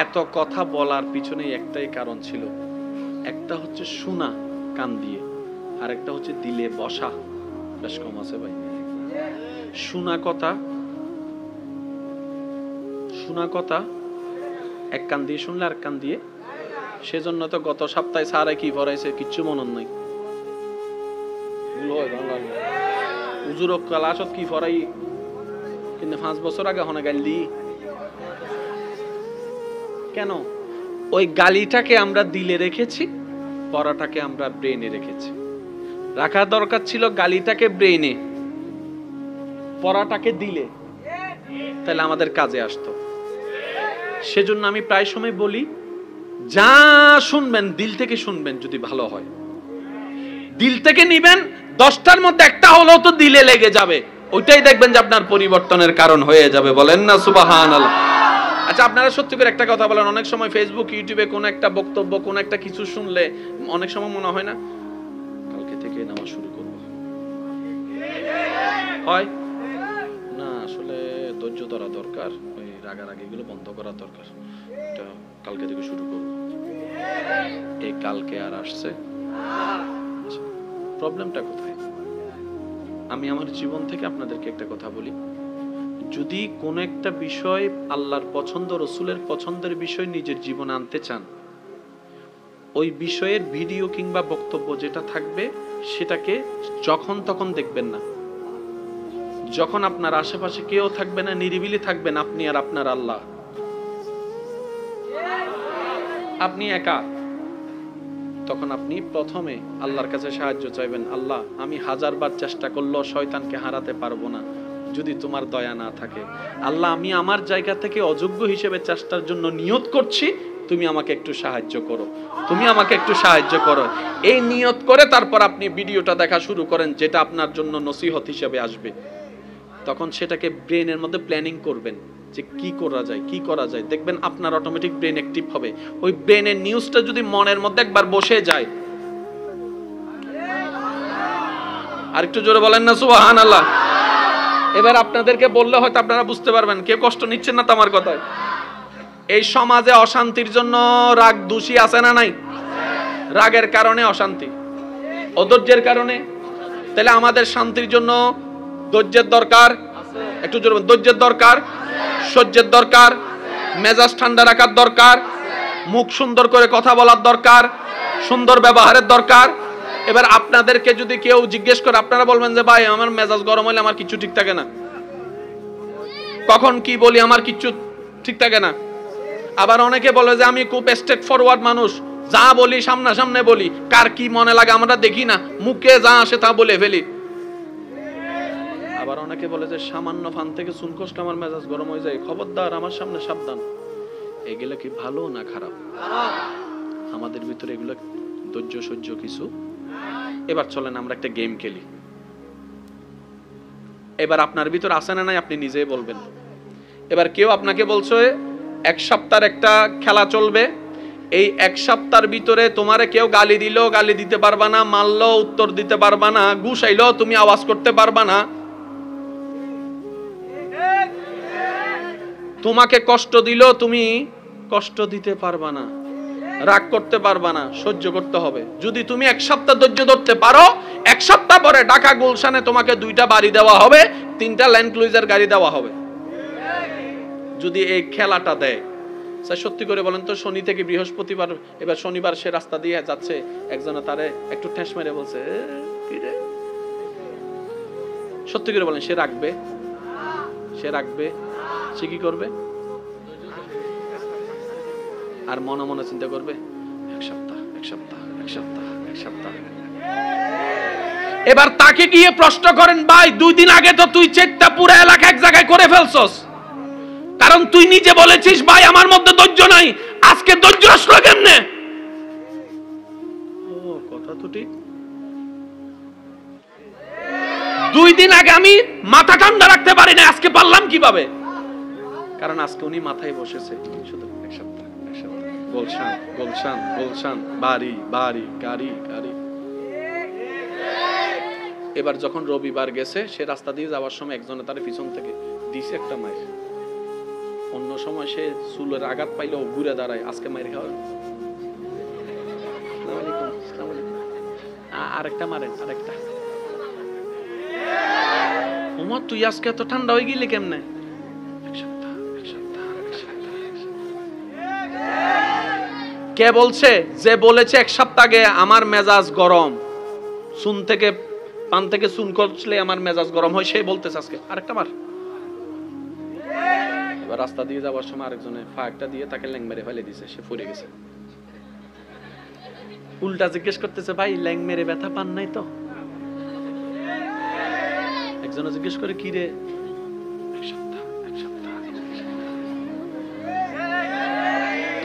এত কথা বলার পিছনে একটাই কারণ ছিল, একটা হচ্ছে শোনা কান দিয়ে, আর একটা হচ্ছে দিলে বসা। বেশ কম আছে ভাই। শোনা কথা এক কান দিয়ে শুনলে আর কান দিয়ে, সেজন্য তো গত সপ্তাহে স্যারে কি পড়াইছে কিচ্ছু মনে নাই। হুজুর ক্লাসত কি পড়াই কিন্তু 5 বছর আগে হনে গাল দি কেন? ওই গালিটাকে আমরা দিলে রেখেছি, পড়াটাকে আমরা ব্রেনে রেখেছি। রাখা দরকার ছিল গালিটাকে ব্রেনে, পড়াটাকে দিলে, তাহলে আমাদের কাজে আসতো। সেজন্য আমি প্রায় সময় বলি, যা শুনবেন দিল থেকে শুনবেন, যদি ভালো হয় দিল থেকে নিবেন, 10টার মধ্যে একটা হলেও তো দিলে লেগে যাবে, ওইটাই দেখবেন যে আপনার পরিবর্তনের কারণ হয়ে যাবে। বলেন না সুবহানাল্লাহ। আচ্ছা, আপনারা সত্যি করে একটা কথা বলেন, অনেক সময় ফেসবুক ইউটিউবে কোন একটা বক্তব্য, কোন একটা কিছু শুনলে অনেক সময় মনে হয় না কালকে থেকে নামাজ শুরু করব? হয় না? আসলে ধৈর্য ধরা দরকার, ওই রাগারাগি গুলো বন্ধ করা দরকার, এটা কালকে থেকে শুরু করব। এই কালকে আর আসছে? প্রবলেমটা কোথায়? আমি আমার জীবন থেকে আপনাদেরকে একটা কথা বলি, যদি কোন একটা বিষয় আল্লাহর পছন্দ, রসুলের পছন্দের বিষয় নিজের জীবনে আনতে চান, ওই বিষয়ের ভিডিও কিংবা বক্তব্য যেটা থাকবে সেটাকে যখন তখন দেখবেন না। যখন আপনার আশেপাশে কেউ থাকবে না, নিরিবিলি থাকবেন আপনি আর আপনার আল্লাহ, আপনি একা, তখন আপনি প্রথমে আল্লাহর কাছে সাহায্য চাইবেন। আল্লাহ, আমি 1000 বার চেষ্টা করলেও শয়তানকে হারাতে পারবো না যদি তোমার দয়া না থাকে। আল্লাহ, আমি আমার জায়গা থেকে অযোগ্য হিসেবে চেষ্টার জন্য নিয়ত করছি, তুমি আমাকে একটু সাহায্য করো, তুমি আমাকে একটু সাহায্য করো। এই নিয়ত করে তারপর আপনি ভিডিওটা দেখা শুরু করেন, যেটা আপনার জন্য নসিহত হিসেবে আসবে। তখন সেটাকে ব্রেনের মধ্যে প্ল্যানিং করবেন যে কি করা যায়, দেখবেন আপনার অটোমেটিক ব্রেন অ্যাক্টিভ হবে। ওই ব্রেনের নিউজটা যদি মনের মধ্যে একবার বসে যায়, আর একটু জোরে বলেন না সুবহানাল্লাহ। এবার আপনাদেরকে বললে হয়তো আপনারা বুঝতে পারবেন, কেউ কষ্ট নিচ্ছেন না তো আমার কথায়। এই সমাজে অশান্তির জন্য রাগ দোষী আছে না নাই? রাগের কারণে অশান্তি, অধৈর্যের কারণে। তাহলে আমাদের শান্তির জন্য ধৈর্যের দরকার, একটু জোরে বলেন, ধৈর্যের দরকার, সহ্যের দরকার, মেজাজ ঠান্ডা রাখার দরকার, মুখ সুন্দর করে কথা বলার দরকার, সুন্দর ব্যবহারের দরকার। এবার আপনাদেরকে যদি কেউ জিজ্ঞেস করে, আপনারা বলবেন যে ভাই আমার মেজাজ গরম হলে আমার কিছু ঠিক থাকে না, কখন কি বলি আমার কিছু ঠিক থাকে না। আবার অনেকে বলে যে আমি খুব স্ট্রেট ফরওয়ার্ড মানুষ, যা বলি সামনে বলি, কার কি মনে লাগে আমরা দেখি না, মুখে যা আসে তা বলে ফেলি। আবার অনেকে বলে যে সামান্য ফান থেকে চুন খসলে আমার মেজাজ গরম হয়ে যায়, খবরদার আমার সামনে সাবধান। এগুলো কি ভালো না খারাপ? আমাদের ভিতরে এগুলো ধৈর্য সহ্য কিছু। এবার চলেন আমরা একটা গেম খেলি। এবার আপনার ভিতর আছে না নাই আপনি নিজেই বলবেন। এবার কেউ আপনাকে বলছে 1 সপ্তাহের একটা খেলা চলবে, এই 1 সপ্তাহের ভিতরে তোমারে কেউ গালি দিলেও গালি দিতে পারবা না, মারলেও উত্তর দিতে পারবা না, ঘুষাইলেও তুমি আওয়াজ করতে পারবা না, তোমাকে কষ্ট দিলেও তুমি কষ্ট দিতে পারবা না, রাগ করতে পারবা না, সহ্য করতে হবে। যদি তুমি 1 সপ্তাহ ধৈর্য ধরতে পারো, 1 সপ্তাহ পরে ঢাকা গুলশানে তোমাকে 2টা বাড়ি দেওয়া হবে, 3টা ল্যান্ড ক্রুজার গাড়ি দেওয়া হবে। যদি এই খেলাটা দেয়, সত্যি করে বলেন তো, শনি থেকে বৃহস্পতিবার, এবার শনিবার সে রাস্তা দিয়ে যাচ্ছে, একজনে তারে একটু ঠেস মেরে বলছে কি রে, সত্যি করে বলেন সে রাখবে? সে কি করবে? আর মনে মনে চিন্তা করবে 1 সপ্তাহ। এবার তাকে গিয়ে প্রশ্ন করেন, ভাই 2 দিন আগে তো তুই চেকটা পুরো এলাকা এক জায়গায় করে ফেলছস, কারণ তুই নিজে বলেছিস ভাই আমার মধ্যে ধৈর্য নাই, আজকে ধৈর্য আসলো কেমনে? ও কথা তো ঠিক। 2 দিন আগে আমি মাথা ঠান্ডা রাখতে পারি না, আজকে পারলাম কিভাবে? কারণ আজকে উনি মাথায় বসেছে শুধু 1 সপ্তাহ। গুলশান বাড়ি গাড়ি। এবার যখন রবিবার গেছে, সে রাস্তা দিয়ে যাওয়ার সময় একজনে তার পিছন থেকে দিছে একটা মাইর। অন্য সময় সে চুলের আঘাত পাইলেও ঘুরে দাঁড়ায়, আজকে মাইর খাওয়া। আরেকটা মারেন, আরেকটা। ওমর তুই আজকে এত ঠান্ডা হয়ে গেলি কেমনে? কে বলছে? যে বলেছে এক সপ্তাহ আগে আমার মেজাজ গরম, চুন থেকে পান থেকে চুন করলে আমার মেজাজ গরম হয়, সে বলতেছে আজকে আরেকটা মার। এবার রাস্তা দিয়ে যাওয়ার সময় আরেকজনে ফাঁকটা দিয়ে তাকে ল্যাং মেরে ফেলে দিছে, সে পড়ে গেছে। উল্টা জিজ্ঞেস করতেছে ভাই ল্যাং মেরে ব্যথা পান নাই তো? একজনে জিজ্ঞেস করে কি রে?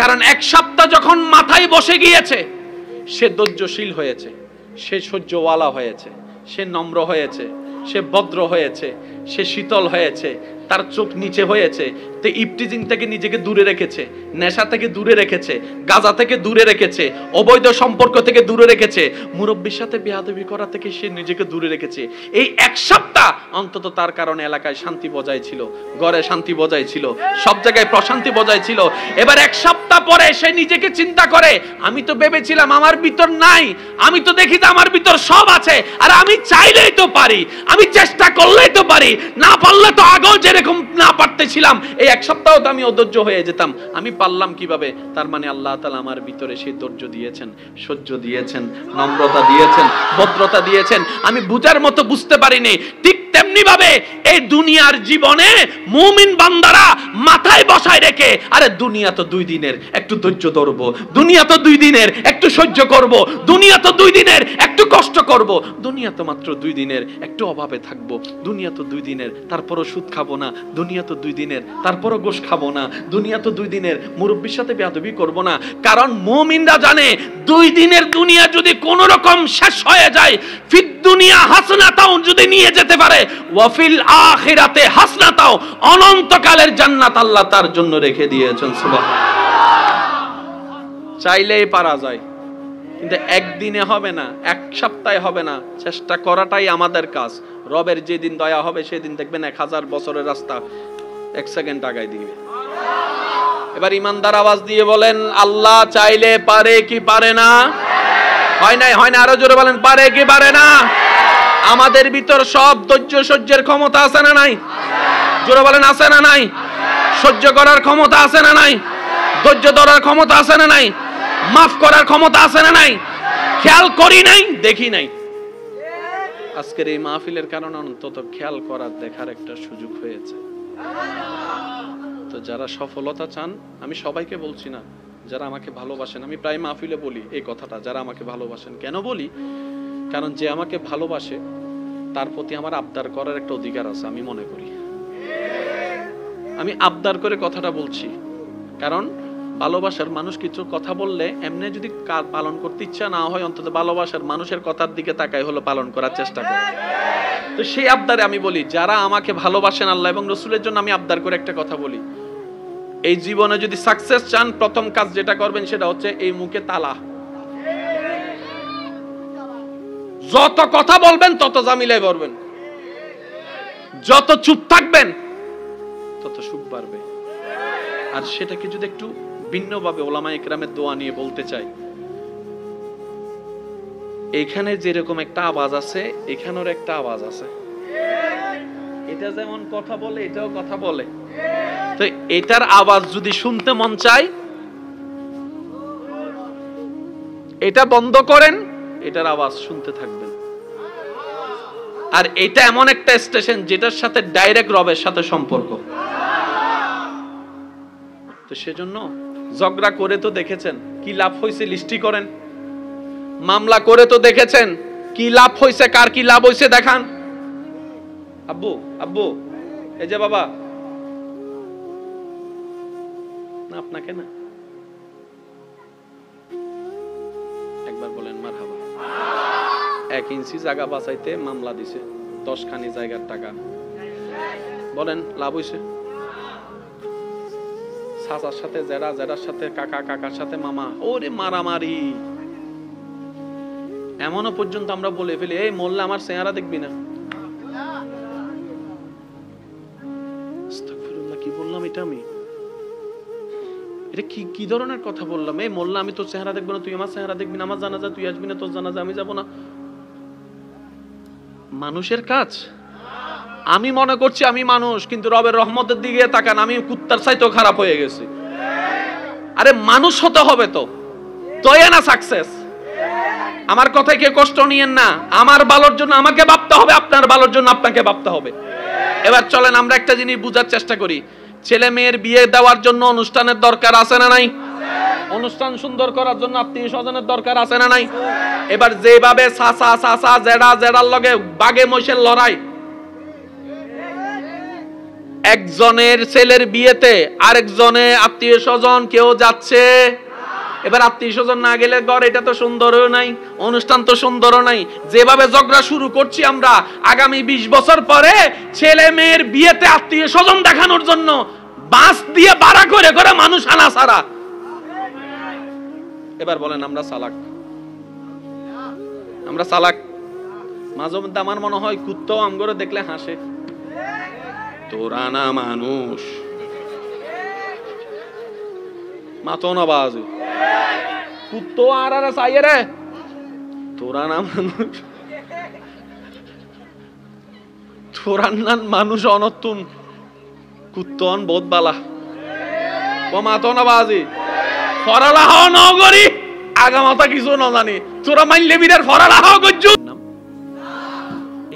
কারণ এক সপ্তাহ যখন মাথায় বসে গিয়েছে, সে ধৈর্যশীল হয়েছে, সে সহ্যওয়ালা হয়েছে, সে নম্র হয়েছে, সে ভদ্র হয়েছে, সে শীতল হয়েছে, তার চোখ নিচে হয়েছে, তে ইপটিজিং থেকে নিজেকে দূরে রেখেছে, নেশা থেকে দূরে রেখেছে, গাঁজা থেকে দূরে রেখেছে, অবৈধ সম্পর্ক থেকে দূরে রেখেছে, মুরব্বির সাথে বেয়াদবি করা থেকে সে নিজেকে দূরে রেখেছে। এই এক সপ্তাহ অন্তত তার কারণে এলাকায় শান্তি বজায় ছিল, ঘরে শান্তি বজায় ছিল, সব জায়গায় প্রশান্তি বজায় ছিল। এবার এক সপ্তাহ পরে সে নিজেকে চিন্তা করে, আমি তো ভেবেছিলাম আমার ভিতর নাই, আমি তো দেখি যে আমার ভিতর সব আছে, আর আমি চাইলেই তো পারি, আমি চেষ্টা করলেই তো পারি, না পারলে তো আগেও যেরকম না পারতেছিলাম এই এক সপ্তাহ তো আমি অধৈর্য হয়ে যেতাম, আমি পারলাম কিভাবে? তার মানে আল্লাহ তাআলা আমার ভিতরে সেই ধৈর্য দিয়েছেন, সহ্য দিয়েছেন, নম্রতা দিয়েছেন, ভদ্রতা দিয়েছেন, আমি বুঝার মতো বুঝতে পারিনি। ঠিক তেমনি ভাবে এই দুনিয়ার জীবনে মুমিন বান্দারা মাথায় বসায় রেখে, আরে দুনিয়া তো 2 দিনের, একটু ধৈর্য ধরব, দুনিয়া তো 2 দিনের, একটু সহ্য করব, দুনিয়া তো 2 দিনের, একটু কষ্ট করব, দুনিয়া তো মাত্র 2 দিনের, একটু অভাবে থাকবো, দুনিয়া তো 2 দিনের, তারপরও সুদ খাবো না, দুনিয়া তো 2 দিনের, তারপরও গোশ খাবো না, দুনিয়া তো 2 দিনের, মুরব্বির সাথে বেয়াদবি করব না। কারণ মুমিনরা জানে 2 দিনের দুনিয়া যদি কোন রকম শেষ হয়ে যায়, ফিদ দুনিয়া হাসনাতাও যদি নিয়ে যেতে পারে, ওয়াফিল আখিরাতে হাসনাতাও, অনন্তকালের জান্নাত আল্লাহ তার জন্য রেখে দিয়েছেন। সুবহানাল্লাহ। চাইলেই পারা যায়, কিন্তু একদিনে হবে না, এক সপ্তাহে হবে না, চেষ্টা করাটাই আমাদের কাজ। রবের যেদিন দয়া হবে সেদিন দেখবেন 1000 বছরের রাস্তা 1 সেকেন্ড আগায় দিবে। এবার ইমানদার আওয়াজ দিয়ে বলেন, আল্লাহ চাইলে পারে কি পারে না? হয় না, হয় না, আরো জোরে বলেন, পারে কি পারে না? আমাদের ভিতর সব ধৈর্য সহ্যের ক্ষমতা আছে না নাই? জোরে বলেন, আছে না নাই? সহ্য করার ক্ষমতা আছে না নাই? ধৈর্য ধরার ক্ষমতা আছে না নাই? মাফ করার ক্ষমতা আছে না নাই? খেয়াল করি নাই, দেখি নাই। আজকের এই মাহফিলের কারণে অন্তত খেয়াল করার, দেখার একটা সুযোগ হয়েছে। তো যারা সফলতা চান, আমি সবাইকে বলছি না, যারা আমাকে ভালোবাসেন, আমি প্রায় মাহফিলে বলি এই কথাটা, যারা আমাকে ভালোবাসেন। কেন বলি? কারণ যে আমাকে ভালোবাসে তার প্রতি আমার আবদার করার একটা অধিকার আছে, আমি মনে করি। আমি আবদার করে কথাটা বলছি, কারণ ভালোবাসার মানুষ কিছু কথা বললে এমনি যদি পালন করতে ইচ্ছা না হয়, অন্তত ভালোবাসার মানুষের কথার দিকে তাকাই হলো পালন করার চেষ্টা করে। তো সেই আবদারে আমি বলি, যারা আমাকে ভালোবাসেন আল্লাহ এবং রসুলের জন্য, আমি আবদার করে একটা কথা বলি, এই জীবনে যদি সাকসেস চান, প্রথম কাজ যেটা করবেন সেটা হচ্ছে এই মুখে তালা। যত কথা বলবেন তত জামিলায় বলবেন, যত চুপ থাকবেন তত সুখ বাড়বে। আর সেটাকে যদি একটু ভিন্নভাবে ওলামায়ে কেরামের দোয়া নিয়ে বলতে চাই, এখানে যেরকম একটা আওয়াজ আছে, এখানেও একটা আওয়াজ আছে। এটা যেমন কথা বলে, এটাও কথা বলে। তো এটার আওয়াজ যদি শুনতে মন চায়, এটা বন্ধ করেন, এটার আওয়াজ শুনতে থাকবেন। আর এটা এমন একটা স্টেশন যেটার সাথে ডাইরেক্ট রবের সাথে সম্পর্ক। তো সেজন্য ঝগড়া করে তো দেখেছেন কি লাভ হয়েছে, লিস্টি করেন। মামলা করে তো দেখেছেন কি লাভ হয়েছে, কার কি লাভ হয়েছে দেখান। আব্বু, আব্বু, এই যে বাবা, না আপনাকে না, একবার বলেন মারহাবা। 1 ইঞ্চি জায়গা বাঁচাইতে মামলা দিছে, 10 খানি জায়গার টাকা। বলেন লাভ হয়েছে? চাচার সাথে জেরা, জেরার সাথে কাকা, কাকার সাথে মামা, ওরে মারামারি। এমনও পর্যন্ত আমরা বলে ফেলি, এই মোল্লা আমার চেহারা দেখবি না। আস্তাগফিরুল্লাহ, কি বললাম এটা আমি? এটা কি কি ধরনের কথা বললাম? এই মোল্লা, আমি তোর চেহারা দেখবো না, তুই আমার চেহারা দেখবি না, আমার জানাজা তুই আসবি না, তোর জানাজা আমি যাব না। মানুষের কাজ। আমি মনে করছি আমি মানুষ, কিন্তু রবের রহমতের দিকে তাকান, আমি কুত্তার চাইতেও খারাপ হয়ে গেছি। আরে মানুষ হতে হবে তো, তবে না সাকসেস। আমার কথায় কে কষ্ট নিয়েন না, আমার ভালোর জন্য আমাকে ভাবতে হবে, আপনার ভালোর জন্য আপনাকে ভাবতে হবে। এবার চলেন আমরা একটা জিনিস বুঝার চেষ্টা করি। ছেলে মেয়ের বিয়ে দেওয়ার জন্য অনুষ্ঠানের দরকার আছে না নাই? অনুষ্ঠান সুন্দর করার জন্য আত্মীয় স্বজনের দরকার আছে না নাই? এবার যেভাবে সাসা সাসা জেডা জেডার লগে বাগে মহিষের লড়াই, একজনের ছেলের বিয়েতে আরেকজনে আত্মীয় স্বজন কেউ যাচ্ছে, এবার আত্মীয় স্বজন না গেলে ঘর এটা তো সুন্দরও নাই, অনুষ্ঠান তো সুন্দরও নাই। যেভাবে ঝগড়া শুরু করছি আমরা, আগামী 20 বছর পরে ছেলে মেয়ের বিয়েতে আত্মীয় স্বজন দেখানোর জন্য বাস দিয়ে ভাড়া করে করে মানুষ আনা ছাড়া। এবার বলেন আমরা চালাক? আমরা চালাক? মাঝে মধ্যে আমার মনে হয় কুত্তাও আমগরে দেখলে হাসে। তোরা না মানুষ, মাতো না বাজে কুত্তো আর আর চাইয়ে রে, তোরা না মানুষ, তোরা না মানুষ অনতুন, কুত্তন বহুত বালা ও মাতো না বাজে ফরালাহ নগরী আগামাতা কিছু না জানি, তোরা মাইলে বিরার ফরালাহ গজ্জু।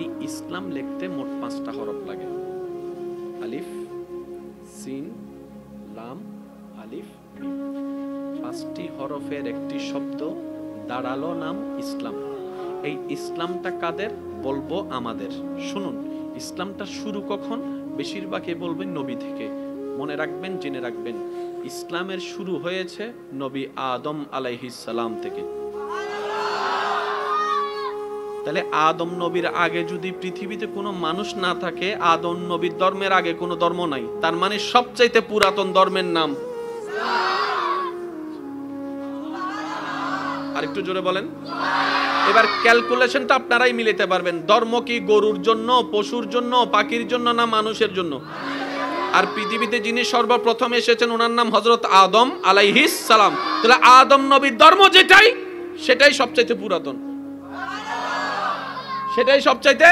এই ইসলাম লিখতে মোট 5টা হরফ লাগে। আলিফ, সিন, লাম, আলিফ, মিম। 5টি হরফের একটি শব্দ দাঁড়ালো নাম ইসলাম। এই ইসলামটা কাদের বলবো? আমাদের। শুনুন, ইসলামটা শুরু কখন? বেশিরভাগই বলবেন নবী থেকে। মনে রাখবেন, জেনে রাখবেন, ইসলামের শুরু হয়েছে নবী আদম আলাইহিস সালাম থেকে। তাহলে আদম নবীর আগে যদি পৃথিবীতে কোনো মানুষ না থাকে, আদম নবীর ধর্মের আগে কোনো ধর্ম নাই, তার মানে সবচাইতে পুরাতন ধর্মের নাম। আরেকটু জোরে বলেন। এবার ক্যালকুলেশনটা আপনারাই মিলাতে পারবেন। ধর্ম কি গরুর জন্য, পশুর জন্য, পাখির জন্য, না মানুষের জন্য? আর পৃথিবীতে যিনি সর্বপ্রথম এসেছেন ওনার নাম হযরত আদম আলাইহিস সালাম। তাহলে আদম নবীর ধর্ম যেটাই, সেটাই সবচাইতে পুরাতন, সেটাই সবচাইতে।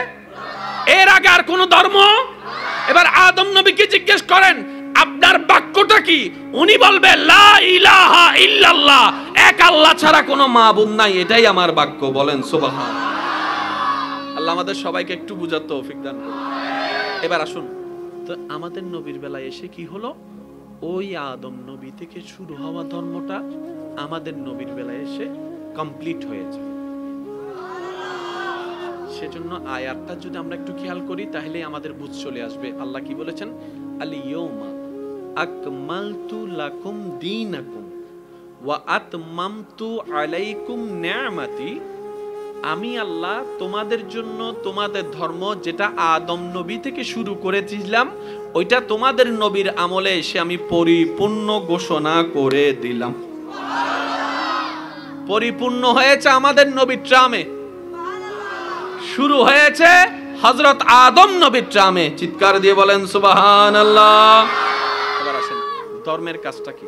এর আগে আর কোন ধর্ম? এবার আদম নবীকে জিজ্ঞেস করেন আপনার বাক্যটা কি, উনি বলবে লা ইলাহা ইল্লাল্লাহ, এক আল্লাহ ছাড়া কোনো মাবুদ নাই, এটাই আমার বাক্য। বলেন সুবহানাল্লাহ। আল্লাহ আমাদের সবাইকে একটু বুঝার তৌফিক দান করুন। এবার আসুন তো, আমাদের নবীর বেলায় এসে কি হলো? ওই আদম নবী থেকে শুরু হওয়া ধর্মটা আমাদের নবীর বেলায় এসে কমপ্লিট হয়েছে। সেজন্য আয়াতটা যদি আমরা একটু খেয়াল করি তাহলে আমাদের বুঝ চলে আসবে। আল্লাহ কি বলেছেন? আল-ইয়াউমা আকমালতু লাকুম দীনাকুম ওয়া আতমামতু আলাইকুম নি'মাতি। আমি আল্লাহ তোমাদের জন্য তোমাদের ধর্ম যেটা আদম নবী থেকে শুরু করেছিলাম, ওইটা তোমাদের নবীর আমলে এসে আমি পরিপূর্ণ ঘোষণা করে দিলাম। পরিপূর্ণ হয়েছে আমাদের নবীর ট্রামে, শুরু হয়েছে হযরত আদম নবীর ট্রামে। চিৎকার দিয়ে বলেন সুবহানাল্লাহ। এবার আসেন, ধর্মের কাজটা কি?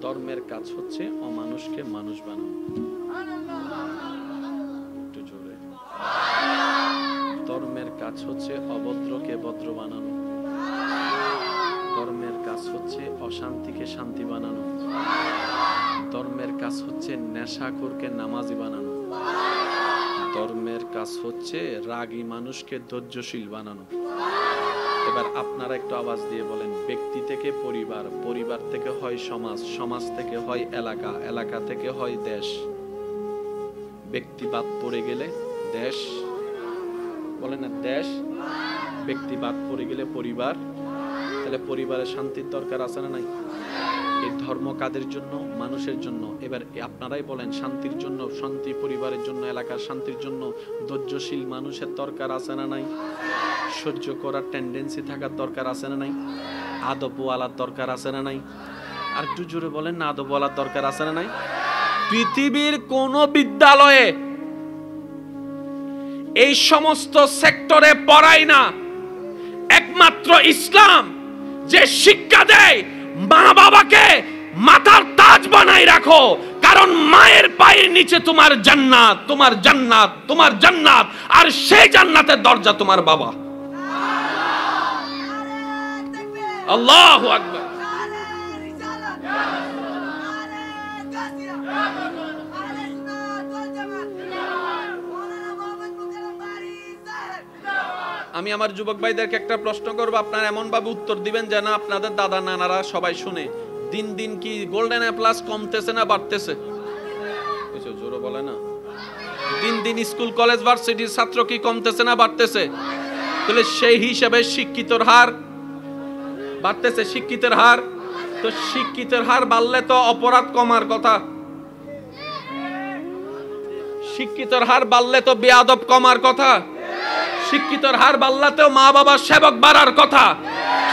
ধর্মের কাজ হচ্ছে অমানুষকে মানুষ বানানো। একটু জোরে। ধর্মের কাজ হচ্ছে অভদ্রকে ভদ্র বানানো। ধর্মের কাজ হচ্ছে অশান্তিকে শান্তি বানানো। ধর্মের কাজ হচ্ছে নেশাখোরকে নামাজি বানানো। ধর্মের কাজ হচ্ছে রাগী মানুষকে ধৈর্যশীল বানানো। এবার আপনারা একটু আওয়াজ দিয়ে বলেন, ব্যক্তি থেকে পরিবার, পরিবার থেকে হয় সমাজ, সমাজ থেকে হয় এলাকা, এলাকা থেকে হয় দেশ। ব্যক্তি বাদ পড়ে গেলে দেশ, বলেন না দেশ, ব্যক্তি বাদ পড়ে গেলে পরিবার। তাহলে পরিবারের শান্তির দরকার আছে না নাই? এই ধর্ম কাদের জন্য? মানুষের জন্য। এবার আপনারাই বলেন, শান্তির জন্য, শান্তি পরিবারের জন্য, এলাকার শান্তির জন্য ধৈর্যশীল মানুষের দরকার আছে না নাই? সহ্য করার টেন্ডেন্সি থাকার দরকার আছে না নাই? আদবওয়ালার দরকার আছে না নাই? আর একটু জোরে বলেন না, আদবওয়ালার দরকার আছে না নাই? পৃথিবীর কোন বিদ্যালয়ে এই সমস্ত সেক্টরে পড়ায় না। একমাত্র ইসলাম যে শিক্ষা দেয় মা বাবাকে মাথার তাজ বানাই রাখো, কারণ মায়ের পায়ের নিচে তোমার জান্নাত, তোমার জান্নাত, তোমার জান্নাত, আর সেই জান্নাতের দরজা তোমার বাবা। আল্লাহু আকবার। আমি আমার যুবক ভাইদেরকে একটা প্রশ্ন করব, আপনারা এমন ভাবে উত্তর দিবেন যেন আপনাদের দাদা নানারা সবাই শুনে। দিন দিন কি গোল্ডেন এ প্লাস কমতেছে না বাড়তেছে? কিছু জোরে বলে না। দিন দিন স্কুল কলেজ ভার্সিটির ছাত্র কি কমতেছে না বাড়তেছে? তাহলে সেই হিসাবে শিক্ষিতর হার বাড়তেছে, শিক্ষিতের হার। তো শিক্ষিতের হার বাড়লে তো অপরাধ কমার কথা, শিক্ষিতর হার বাড়লে তো বেয়াদব কমার কথা, শিক্ষিতর হার বাড়লেও মা বাবার সেবক বাড়ার কথা।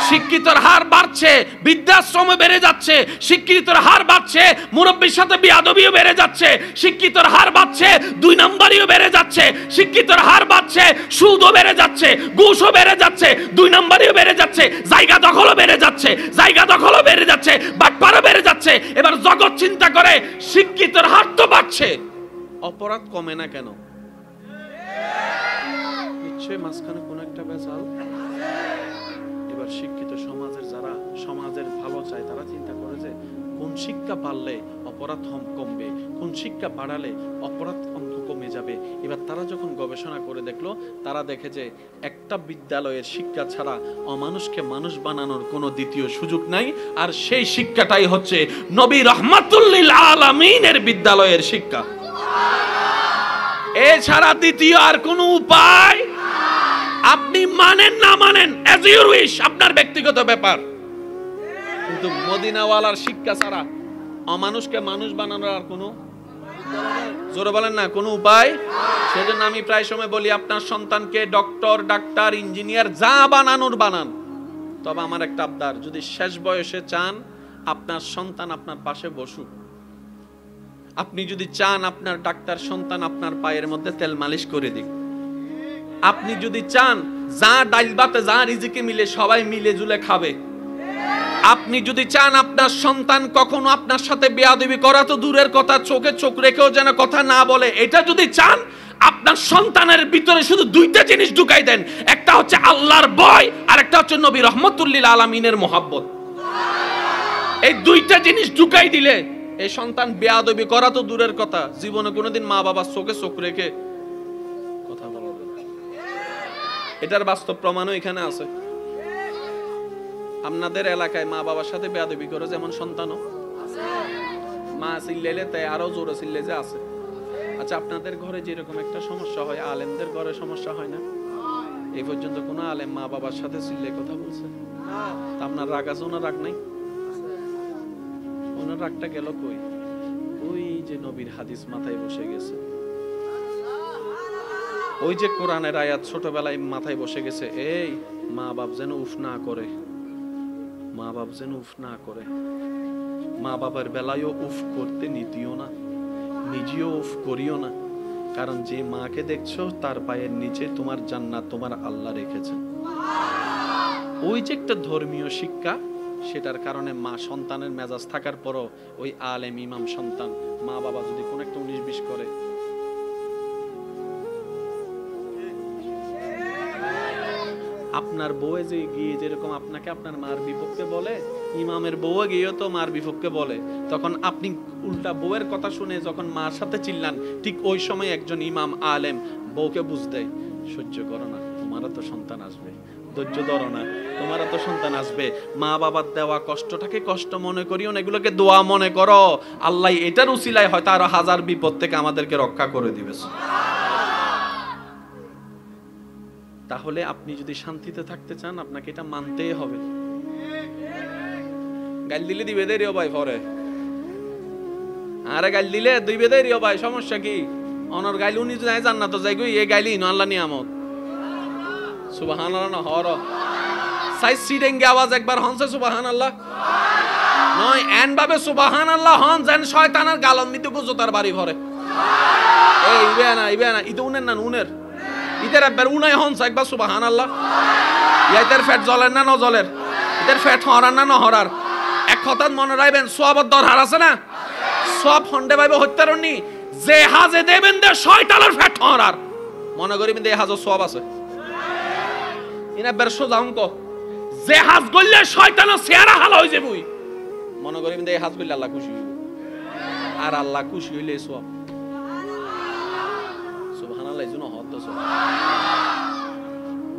শিক্ষিতর হার বাড়ছে, বৃদ্ধাশ্রমে বেড়ে যাচ্ছে। শিক্ষিতর হার বাড়ছে, মুরব্বির সাথে বেয়াদবিও বেড়ে যাচ্ছে। শিক্ষিতর হার বাড়ছে, 2 নম্বরিও বেড়ে যাচ্ছে। শিক্ষিতর হার বাড়ছে, সুদও বেড়ে যাচ্ছে, ঘুষও বেড়ে যাচ্ছে, 2 নম্বরিও বেড়ে যাচ্ছে। জায়গা দখলও বেড়ে যাচ্ছে, জায়গা দখলও বেড়ে যাচ্ছে, বাটপারও বেড়ে যাচ্ছে। এবার জগৎ চিন্তা করে, শিক্ষিতর হার তো বাড়ছে, অপরাধ কমে না কেন? নিশ্চয়ই মাঝখানে কোন একটা বেজাল। এবার শিক্ষিত সমাজের যারা সমাজের ভালো চায় তারা চিন্তা করে যে কোন শিক্ষা বাড়লে অপরাধ কমবে, কোন শিক্ষা বাড়ালে অপরাধ অঙ্ক কমে যাবে। এবার তারা যখন গবেষণা করে দেখলো, তারা দেখে যে একটা বিদ্যালয়ের শিক্ষা ছাড়া অমানুষকে মানুষ বানানোর কোনো দ্বিতীয় সুযোগ নাই, আর সেই শিক্ষাটাই হচ্ছে নবী রাহমাতুল লিল আলামিনের বিদ্যালয়ের শিক্ষা। এছাড়া দ্বিতীয় আর কোনো উপায়, আপনি মানেন না মানেন as you wish, আপনার ব্যক্তিগত ব্যাপার, কিন্তু মদিনাওয়ালার শিক্ষা ছাড়া অমানুষকে মানুষ বানানোর আর কোনো, জোরে বলেন না, কোনো উপায়। সেজন্য আমি প্রায় সময় বলি, আপনার সন্তানকে ডক্টর, ডাক্তার, ইঞ্জিনিয়ার যা বানানোর বানান, তবে আমার একটা আবদার, যদি শেষ বয়সে চান আপনার সন্তান আপনার পাশে বসুক। আপনি যদি চান আপনার ডাক্তার সন্তান আপনার পায়ের মধ্যে তেল মালিশ করে দিক। আপনি যদি চান যা ডাইল ভাতে যা রিজিকে মিলে সবাই মিলে জুলে খাবে। আপনি যদি চান আপনার সন্তান কখনো আপনার সাথে বেয়াদবি করা তো দূরের কথা, চোখে চোখ রেখেও যেন কথা না বলে, এটা যদি চান, আপনার সন্তানের ভিতরে শুধু 2টা জিনিস ঢুকাই দেন। একটা হচ্ছে আল্লাহর ভয়, আর একটা হচ্ছে নবী রাহমাতুল লিল আলামিনের মহব্বত। এই 2টা জিনিস ঢুকাই দিলে এই সন্তান বেয়াদবি করা তো দূরের কথা, জীবনে কোনোদিন মা বাবার চোখে চোখ রেখে কথা বলবে না। এটার বাস্তব প্রমাণও এখানে আছে। আপনাদের এলাকায় মা বাবার সাথে বেয়াদবি করে যেমন সন্তানও মা চিল্লাইলে তাই আরো জোরে চিল্লে যে আছে। আচ্ছা, আপনাদের ঘরে যেরকম একটা সমস্যা হয়, আলেমদের ঘরে সমস্যা হয় না? এই পর্যন্ত কোনো আলেম মা বাবার সাথে চিল্লে কথা বলছে? আপনার রাগ আছে, ওনার রাগ নাই? ওনার রাগটা গেল কই? ওই যে নবীর হাদিস মাথায় বসে গেছে, ওই যে কোরআনের আয়াত ছোটবেলায় মাথায় বসে গেছে। এই মা বাপ যেন উফ না করে, মা বাপ যেন উফ না করে। মা বাবার বেলায়ও উফ করতে নিতিও না, নিজেও উফ করিও না, কারণ যে মাকে দেখছো তার পায়ের নিচে তোমার জান্নাত, তোমার আল্লাহ রেখেছেন। ওই যে একটা ধর্মীয় শিক্ষা, সেটার কারণে মা সন্তানের মেজাজ থাকার পরও ওই আলেম ইমাম সন্তান, মা বাবা যদি কোন একটা 19-20 করে, আপনার বউয়ে যে গিয়ে যেরকম আপনাকে আপনার মার বিপক্ষে বলে, ইমামের বউয়ে গিয়েও তো মার বিপক্ষে বলে, তখন আপনি উল্টা বউয়ের কথা শুনে যখন মার সাথে চিল্লান, ঠিক ওই সময় একজন ইমাম আলেম বউকে বুঝ দেয়, সহ্য করো না, তোমারও তো সন্তান আসবে, ধৈর্য ধরো না, তোমারও তো সন্তান আসবে। মা বাবার দেওয়া কষ্টটাকে কষ্ট মনে করিও না, এগুলোকে দোয়া মনে করো। আল্লাহ এটার উসিলায় হয়তো আরো 1000 বিপদ থেকে আমাদেরকে রক্ষা করে দিবে। তাহলে আপনি যদি শান্তিতে থাকতে চান, আপনাকে এটা মানতেই হবে। গাল দিলে দিবে দেরিও ভাই, পরে আরে গাল দিলে দিবে দেরিও ভাই, সমস্যা কি? অনর গাইল উনি যাই জান্নাত যাই গই, এই গাইলি ইনো আল্লাহ নিয়ামত। সুবহানাল্লাহ না হর সাইজ সিডেঙ্গে আওয়াজ একবার হনছে সুবহানাল্লাহ নয়, এন ভাবে সুবহানাল্লাহ হন যেন শয়তানের গালন দিতে গুজতার বাড়ি ভরে। এই ইবে না ইতো উনের না উনের ইদের একবার উনাই হনছে একবার সুবহানাল্লাহ। ইয়াইদের ফ্যাট জ্বলের না ন জ্বলের, ইদের ফ্যাট হরার না ন হরার, এক কথা মনে রাখবেন, সওয়াবের দরকার আছে না? সব হন্ডে ভাইবে হত্যারণী যে হাজে দেবেন দে শয়তানের ফেট হরার মনে করিবেন দে হাজও সওয়াব আছে। ইনা বের সোজা অঙ্ক, যে হাজ গললে শয়তানের চেহারা হাল হয়ে যাবে মনে করিবেন দে হাজ গললে আল্লাহ খুশি হইব, আর আল্লাহ খুশি হইলে সওয়াব। সুবহানাল্লাহ, এইজন্য হদ তো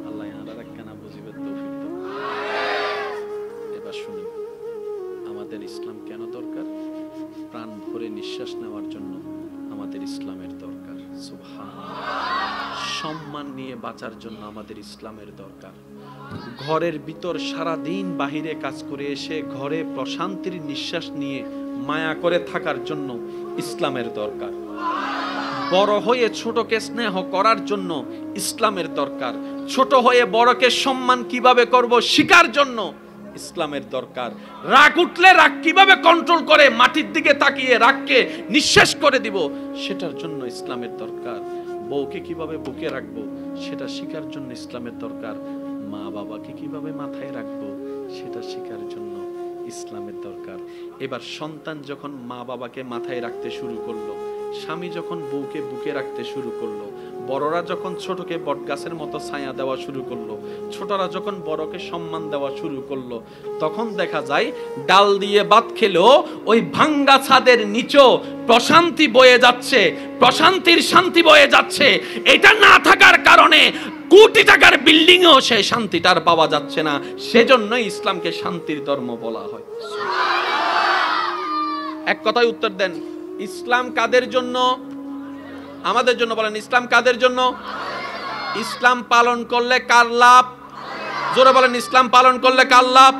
আল্লাহ ইয়ারা রাখনা বুঝিবে তৌফিক দাও। এবার শুনি আমাদের ইসলাম কেন দরকার? প্রাণ ভরে নিঃশ্বাস নেওয়ার জন্য আমাদের ইসলামের দরকার। সুবহানাল্লাহ। সম্মান নিয়ে বাঁচার জন্য আমাদের ইসলামের দরকার। ঘরের ভিতর সারা দিন বাহিরে কাজ করে এসে ঘরে প্রশান্তির নিঃশ্বাস নিয়ে মায়া করে থাকার জন্য ইসলামের দরকার। বড় হয়ে ছোটকে স্নেহ করার জন্য ইসলামের দরকার। ছোট হয়ে বড়কে সম্মান কিভাবে করব শিখার জন্য ইসলামের দরকার। রাগ উঠলে রাগ কিভাবে কন্ট্রোল করে মাটির দিকে তাকিয়ে রাগকে নিঃশেষ করে দিব সেটার জন্য ইসলামের দরকার। বউকে কিভাবে বুকে রাখবো সেটা শিখার জন্য ইসলামের দরকার। মা বাবাকে কিভাবে মাথায় রাখবো সেটা শিখার জন্য ইসলামের দরকার। এবার সন্তান যখন মা বাবাকে মাথায় রাখতে শুরু করলো, স্বামী যখন বউকে বুকে রাখতে শুরু করলো, বড়রা যখন ছোটকে বটগাছের মতো ছায়া দেওয়া শুরু করলো, ছোটরা যখন বড়কে সম্মান দেওয়া শুরু করলো, তখন দেখা যায় ডাল দিয়ে ভাত খেলেও ওই ভাঙ্গা ছাদের নিচেও প্রশান্তি বয়ে যাচ্ছে, প্রশান্তির শান্তি বয়ে যাচ্ছে। এটা না থাকার কারণে কোটি টাকার বিল্ডিং এও সেই শান্তিটার পাওয়া যাচ্ছে না। সেজন্যই ইসলামকে শান্তির ধর্ম বলা হয়। এক কথায় উত্তর দেন, ইসলাম কাদের জন্য? আমাদের জন্য। বলেন, ইসলাম কাদের জন্য? ইসলাম পালন করলে কার লাভ? জোরে বলেন, ইসলাম পালন করলে কার লাভ?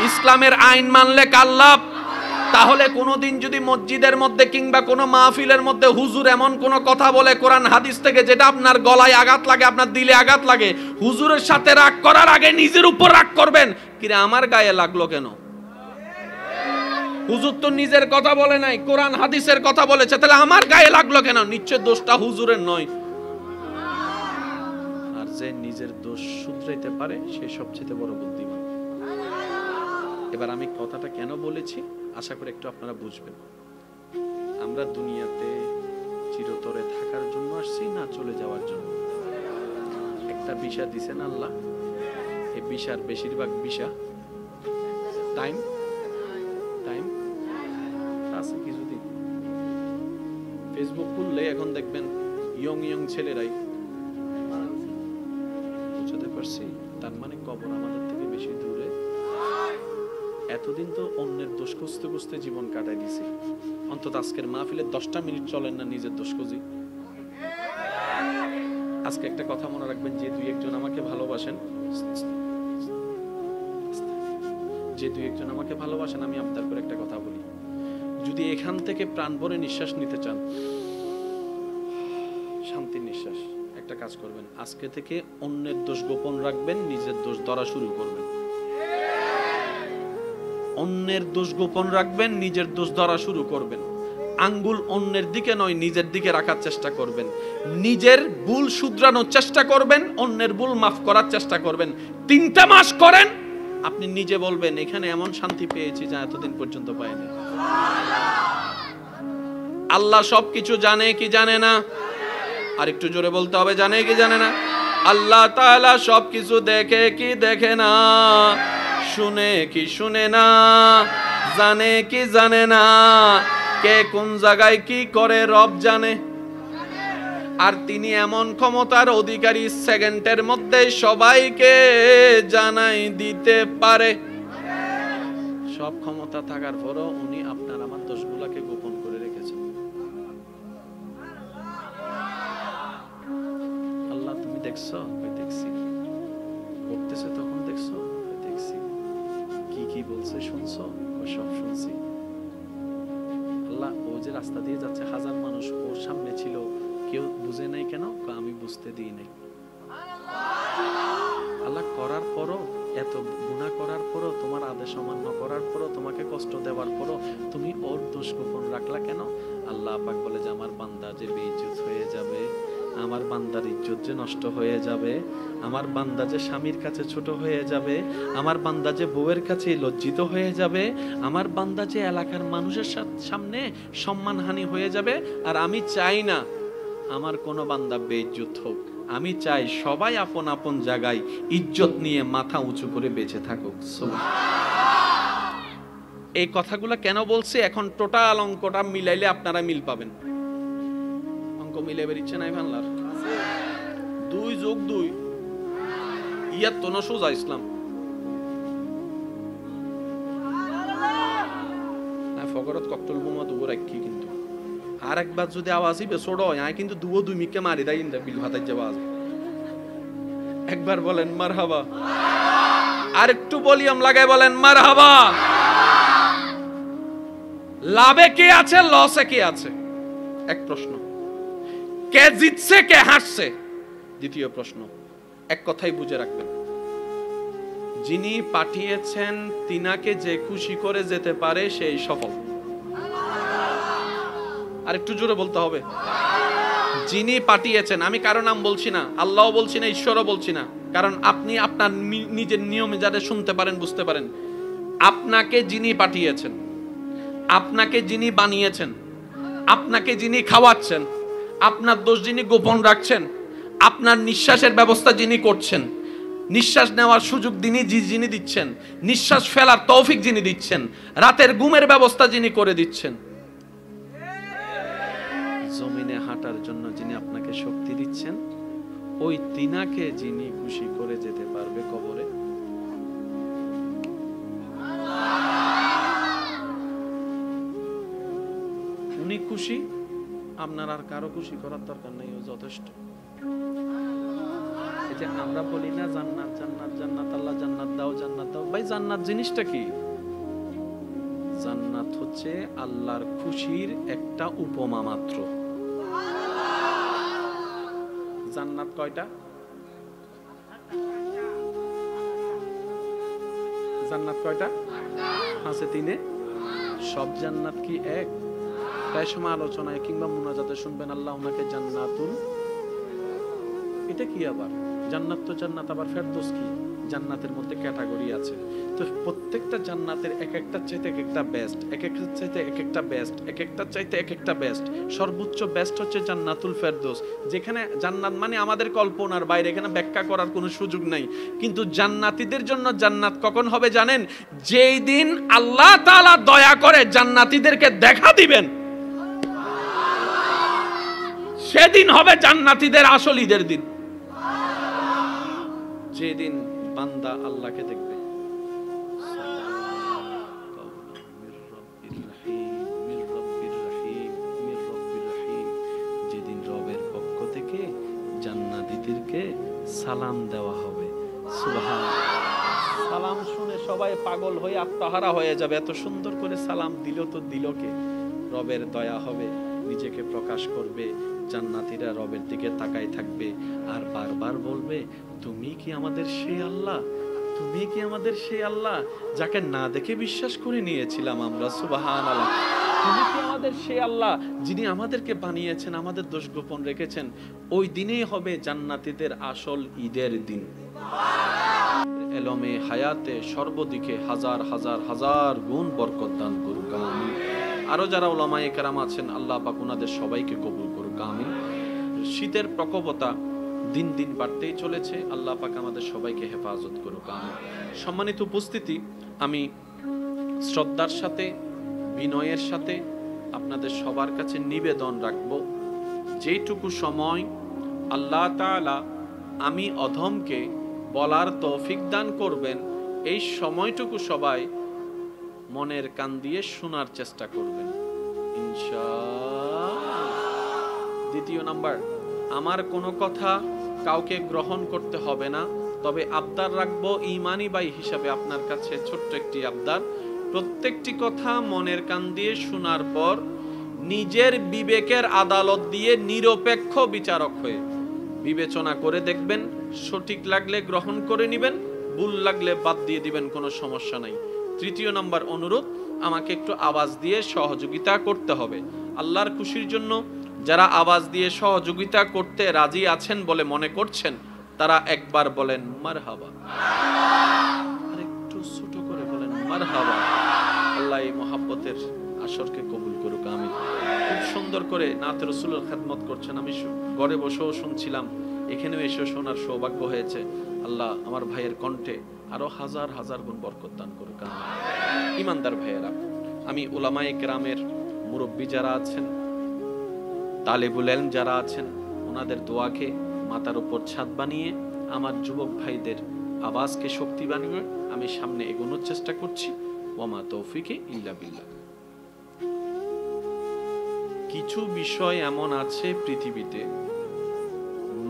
ইসলামের আইন মানলে কার লাভ? তাহলে কোনোদিন যদি মসজিদের মধ্যে কিংবা কোনো মাহফিলের মধ্যে হুজুর এমন কোনো কথা বলে কোরআন হাদিস থেকে যেটা আপনার গলায় আঘাত লাগে, আপনার দিলে আঘাত লাগে, হুজুরের সাথে রাগ করার আগে নিজের উপর রাগ করবেন, কিরে আমার গায়ে লাগলো কেন? হুজুর তো নিজের কথা বলে নাই, কোরআন হাদিসের কথা বলেছে, তাহলে আমার গায়ে লাগলো কেন? নিশ্চয় দোষটা হুজুরের নয়। আর যে নিজের দোষ শুধরাইতে পারে সে সবচেয়ে বড় বুদ্ধিমান। এবার আমি কথাটা কেন বলেছি আশা করি একটু আপনারা বুঝবেন। আমরা দুনিয়াতে চিরতরে থাকার জন্য আসছি না চলে যাওয়ার জন্য? একটা ভিসা দিছেন আল্লাহ, এই ভিসার বেশিরভাগ ভিসা টাইম আছে কিছুদিন। ফেসবুক খুললে এখন দেখবেন ইয়ং ছেলেরাই, বুঝতে পারছি তার মানে কবর আমাদের থেকে বেশি দূরে। এতদিন তো অন্যের দোষ খুঁজতে খুঁজতে জীবন কাটাই দিছি, অন্তত আজকের মাহফিলে 10টা মিনিট চলেন না নিজের দোষ খুঁজি। আজকে একটা কথা মনে রাখবেন, যে দুই একজন আমাকে ভালোবাসেন, আমি আপনার করে একটা কথা বলি, যদি এখান থেকে প্রাণ ভরে নিঃশ্বাস নিতে চান, শান্তির নিঃশ্বাস, একটা কাজ করবেন, আজকে থেকে অন্যের দোষ গোপন রাখবেন, নিজের দোষ ধরা শুরু করবেন। অন্যের দোষ গোপন রাখবেন, নিজের দোষ ধরা শুরু করবেন। আঙ্গুল অন্যের দিকে নয় নিজের দিকে রাখার চেষ্টা করবেন। নিজের ভুল শুধরানোর চেষ্টা করবেন, অন্যের ভুল মাফ করার চেষ্টা করবেন। 3টা মাস করেন, আপনি নিজে বলবেন এখানে এমন শান্তি পেয়েছি যা এতদিন পর্যন্ত পাইনি। আল্লাহ সবকিছু জানে কি জানে না? আর একটু জোরে বলতে হবে, জানে কি জানে না? আল্লাহ তাআলা সবকিছু দেখে কি দেখে না? শুনে কি শুনে না? জানে কি জানে না? কে কোন জায়গায় কি করে রব জানে। আর তিনি এমন ক্ষমতার অধিকারী, সেকেন্ডের মধ্যে সবাইকে জানাই দিতে পারে। সব ক্ষমতা থাকার পরও উনি আপনার আমার দোষগুলোকে গোপন করে রেখেছেন। আল্লাহ তুমি দেখছো? দেখছি। করতেছে তখন দেখছো? দেখছি। কি বলছে শুনছো? সব শুনছি। আল্লাহ ও যে রাস্তা দিয়ে যাচ্ছে, হাজার মানুষ ওর সামনে ছিল, কেউ বুঝে নাই কেন? আমি বুঝতে দিই নাই। আল্লাহ করার পরও, এত গুনাহ করার পরও, তোমার আদেশ অমান্য করার পরও, তোমাকে কষ্ট দেওয়ার পরও তুমি ওর দোষ গোপন রাখলা কেন? আল্লাহ পাক বলে যে আমার বান্দা যে বেইজ্জত হয়ে যাবে আমার বান্দার ইজ্জত যে নষ্ট হয়ে যাবে, আমার বান্দা যে স্বামীর কাছে ছোট হয়ে যাবে, আমার বান্দা যে বউয়ের কাছে লজ্জিত হয়ে যাবে, আমার বান্দা যে এলাকার মানুষের সামনে সম্মানহানি হয়ে যাবে। আর আমি চাই না আমার কোনো বান্দা বেইজ্জত হোক। আমি চাই সবাই আপন আপন জায়গায় ইজ্জত নিয়ে মাথা উঁচু করে বেঁচে থাকুক। এই কথাগুলো কেন বলছি? এখন টোটাল অঙ্কটা মিলাইলে আপনারা মিল পাবেন। অঙ্ক মিলে বেরিচ্ছে নাই বাংলার 2 যোগ 2 ইয়ার তো না সোজা ইসলাম। ফকরত ককটল বোমা দুবো রাখি, কিন্তু আর একবার যদি আওয়াজই বেসড় হয় আয় কিন্তু দুবো 2 মিকে মারি দেয় ইন্দা বিল ভাতাই যাওয়া আওয়াজ। একবার বলেন মারহাবা, আর একটু ভলিউম লাগাই বলেন মারহাবা। লাভে কে আছে, লসে কে আছে? এক প্রশ্ন। কে জিতছে, কে হারছে? দ্বিতীয় প্রশ্ন। এক কথাই বুঝে রাখবেন, যিনি পাঠিয়েছেন তিনাকে যে খুশি করে যেতে পারে সেই সফল। আর একটু জোরে বলতে হবে, যিনি পাঠিয়েছেন। আমি কারো নাম বলছি না, আল্লাহও বলছি না, ঈশ্বরও বলছি না, কারণ আপনি আপনার নিজের নিয়মে যাতে শুনতে পারেন, বুঝতে পারেন। আপনাকে যিনি পাঠিয়েছেন, আপনাকে যিনি বানিয়েছেন, আপনাকে যিনি খাওয়াচ্ছেন, আপনার দোষ যিনি গোপন রাখছেন, আপনার নিঃশ্বাসের ব্যবস্থা যিনি করছেন, নিঃশ্বাস নেওয়ার সুযোগ যিনি দিচ্ছেন, নিঃশ্বাস ফেলার তৌফিক যিনি দিচ্ছেন, রাতের ঘুমের ব্যবস্থা যিনি করে দিচ্ছেন, জমিনে হাঁটার জন্য যিনি আপনাকে শক্তি দিচ্ছেন, ওই তিনাকে যিনি খুশি করে যেতে পারবে কবরে, উনি খুশি। আপনার আর কারো খুশি করার দরকার নেই, ও যথেষ্ট। এই যে আমরা বলি না জান্নাত জান্নাত জান্নাত, আল্লাহ জান্নাত দাও জান্নাত দাও। ভাই জান্নাত জিনিসটা কি? জান্নাত হচ্ছে আল্লাহর খুশির একটা উপমা মাত্র। জান্নাত কয়টা? জান্নাত কয়টা? 5-3। সব জান্নাত কি এক? প্রায় সময় আলোচনায় কিংবা মুনাজাতে শুনবেন আল্লাহ ওনাকে জান্নাতুল, এটা কি আবার? জান্নাত তো জান্নাত, আবার ফেরদৌস কি? জান্নাতের মধ্যে ক্যাটাগরি আছে। তো প্রত্যেকটা জান্নাতের এক একটা চাইতে এক একটা বেস্ট, এক একটা চাইতে এক একটা বেস্ট, এক একটা চাইতে এক একটা বেস্ট। সর্বোচ্চ বেস্ট হচ্ছে জান্নাতুল ফেরদৌস, যেখানে জান্নাত মানে আমাদের কল্পনার বাইরে, এখানে ব্যাখ্যা করার কোনো সুযোগ নাই। কিন্তু জান্নাতীদের জন্য জান্নাত কখন হবে জানেন? যেই দিন আল্লাহ তাআলা দয়া করে জান্নাতীদেরকে দেখা দিবেন, সেদিন হবে জান্নাতীদের আসল ঈদের দিন। যেদিন বান্দা আল্লাহকে দেখবে, যেদিন রবের পক্ষ থেকে জান্নাতীদেরকে সালাম দেওয়া হবে। সুবহানাল্লাহ। সালাম শুনে সবাই পাগল হয়ে আত্মহারা হয়ে যাবে, এত সুন্দর করে সালাম দিল তো দিল কে? রবের দয়া হবে, নিজেকে প্রকাশ করবে, জান্নাতীরা রবের দিকে তাকায় থাকবে আর বারবার বলবে, তুমি কি আমাদের সেই আল্লাহ? তুমি কি আমাদের সেই আল্লাহ যাকে না দেখে বিশ্বাস করে নিয়েছিলাম আমরা? সুবহানাল্লাহ। তুমি কি আমাদের সেই আল্লাহ যিনি আমাদেরকে বানিয়েছেন, আমাদের দোষ গোপন রেখেছেন? ওই দিনেই হবে জান্নাতীদের আসল ঈদের দিন। এলমে হায়াতে সর্বদিকে হাজার হাজার হাজার গুণ বরকত দান করুক, আমিন। আরো যারা উলামায়ে কেরাম আছেন, আল্লাহ পাক ওনাদের সবাইকে কবুল করুক, আমিন। শীতের প্রকোপতা দিন দিন বাড়তেই চলেছে, আল্লাহ পাক আমাদের সবাইকে হেফাজত করুক, আমিন। সম্মানিত উপস্থিতি, আমি শ্রদ্ধার সাথে, বিনয়ের সাথে আপনাদের সবার কাছে নিবেদন রাখব, যেটুকু সময় আল্লাহ তাআলা আমি অধমকে বলার তৌফিক দান করবেন, এই সময়টুকু সবাই মনের কান দিয়ে শোনার চেষ্টা করবেন ইনশাআল্লাহ। দ্বিতীয় নাম্বার, আমার কোনো কথা কাউকে গ্রহণ করতে হবে না, তবে আবদার রাখবো ঈমানি ভাই হিসাবে আপনার কাছে ছোট্ট একটি আবদার। প্রত্যেকটি কথা মনের কান দিয়ে শোনার পর নিজের বিবেকের আদালত দিয়ে নিরপেক্ষ বিচারক হয়ে বিবেচনা করে দেখবেন, সঠিক লাগলে গ্রহণ করে নেবেন, ভুল লাগলে বাদ দিয়ে দিবেন, কোনো সমস্যা নাই। তৃতীয় নাম্বার অনুরোধ, আমাকে একটু আওয়াজ দিয়ে সহযোগিতা করতে হবে। আল্লাহর খুশির জন্য যারা আওয়াজ দিয়ে সহযোগিতা করতে রাজি আছেন বলে মনে করছেন, তারা একবার বলেন মারহাবা। আর একটু ছোট করে বলেন মারহাবা। আল্লাহ এই মহাব্বতের আসরকে কবুল করুক, আমিন। খুব সুন্দর করে নাতে রাসূলের খেদমত করছেন, আমি ঘরে বসেও শুনছিলাম, এখানেও এসে শোনার সৌভাগ্য হয়েছে। আল্লাহ আমার ভাইয়ের কণ্ঠে আরো হাজার হাজার গুণ বরকত দান করুক, আমিন। ইমানদার ভাইয়েরা, আমি উলামায়ে কেরামের মুরব্বী যারা আছেন, তালেবুল ইলম যারা আছেন, ওনাদের দোয়াকে মাথার উপর ছাদ বানিয়ে আমার যুবক ভাইদের আওয়াজকে শক্তি বানিয়ে আমি সামনে এগোনোর চেষ্টা করছি। ওয়ামা তৌফিকে ইল্লা বিল্লাহ। কিছু বিষয় এমন আছে পৃথিবীতে